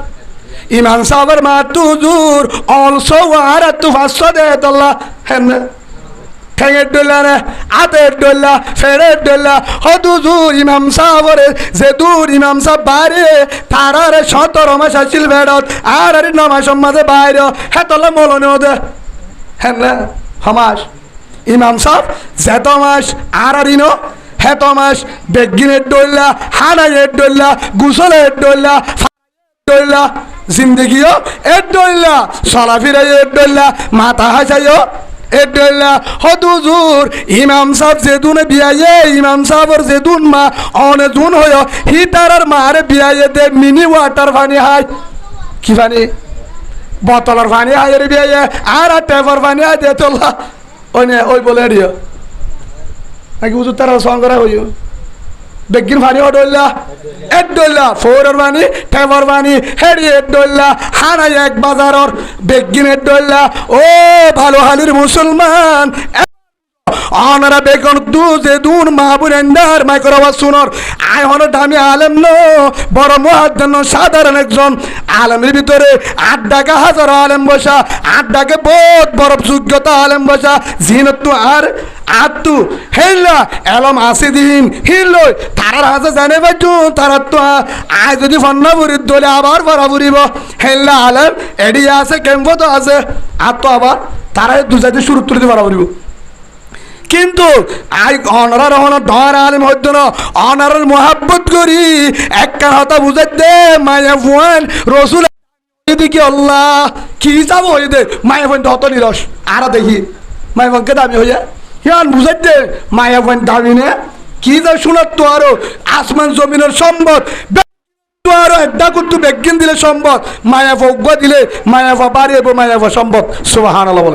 ইমাম সাহেবের মা তুজুর অলসো আর তু ফাঁসো দে তোল্লা হেন ঠেঙের ডল্লা রে আতের ডল্লা ফেরের ডল্লা দুজুর ইমাম সাহেবের যে দূর ইমাম সাহেব বাইরে তারার 17 মাস আসছিল বেড়ত আর 9 মাসে বাইরে হে তোল্লা মলনে দে হেন হমাস ইমাম সাহেব যেত মাস আর হেত মাস বেগিনের ডল্লা হানাইয়ের ডল্লা গুসলের ডল্লা ডল্লা জিন্দগিও এর ডল্লা চলাফিরাই এর ডল্লা মাথা হাসাইও এর ডল্লা হদুজুর ইমাম সাহেব যেদুনে বিয়াইয়ে ইমাম সাহেবর যেদুন মা অনে দুন হয় হি তারার মারে বিয়াইয়ে দে মিনি ওয়াটার পানি হাই কি পানি বোতলের পানি হাই রে বিয়াইয়ে আর টেপর পানি হাই দে তোলা ওই বলে দিও নাকি হুজুর তারা সং করা হইও বেগিন ফানি হডল্লা এডল্লা ফোরের বানি টেবর বানি হেডি এডল্লা হানাই এক বাজারর বেগিন এডল্লা ও ভালো হালির মুসলমান অনারা বেগন দুজে দুন মাহবুরেন্দার মাইক্রোবাস শুনর আই হন দামি আলেম ন বড় মুহাদ্দিন সাধারণ একজন আলেমের ভিতরে 8 টাকা হাজার আলেম বসা 8 টাকা বহুত বড় যোগ্যতা আলেম বসা জিনত তো আর আত্তু হেল্লা এলম আসি দিন হিল্লো তারার হাতে জানে বাজু তারা তো আয় যদি ফন্না বুড়ির দলে আবার ভরা বুড়িব হেল্লা আলেম এডি আছে কেম্প তো আছে আর তো আবার তারা দুজাতে শুরু তুলতে পারা বুড়িব কিন্তু আই অনারার হন ধর আলেম হইতো না অনারার মোহাব্বত করি একটা হতা বুঝাই দে মায়া ফুয়ান রসুল এদিকে আল্লাহ কি যাব হয়ে দে মায়া ফুয়ান হত নিরস আর দেখি মায়া ফুয়ানকে দামি হয়ে হিয়ান বুঝাই দে মায়া ফুয়ান দামি নে কি যা শোনার তো আরো আসমান জমিনের সম্পদ আরো একটা করতো বেগিন দিলে সম্পদ মায়া ফুয়া দিলে মায়া ফুয়া বাড়ি মায়া ফুয়া সম্পদ সুবহানাল্লাহ বলে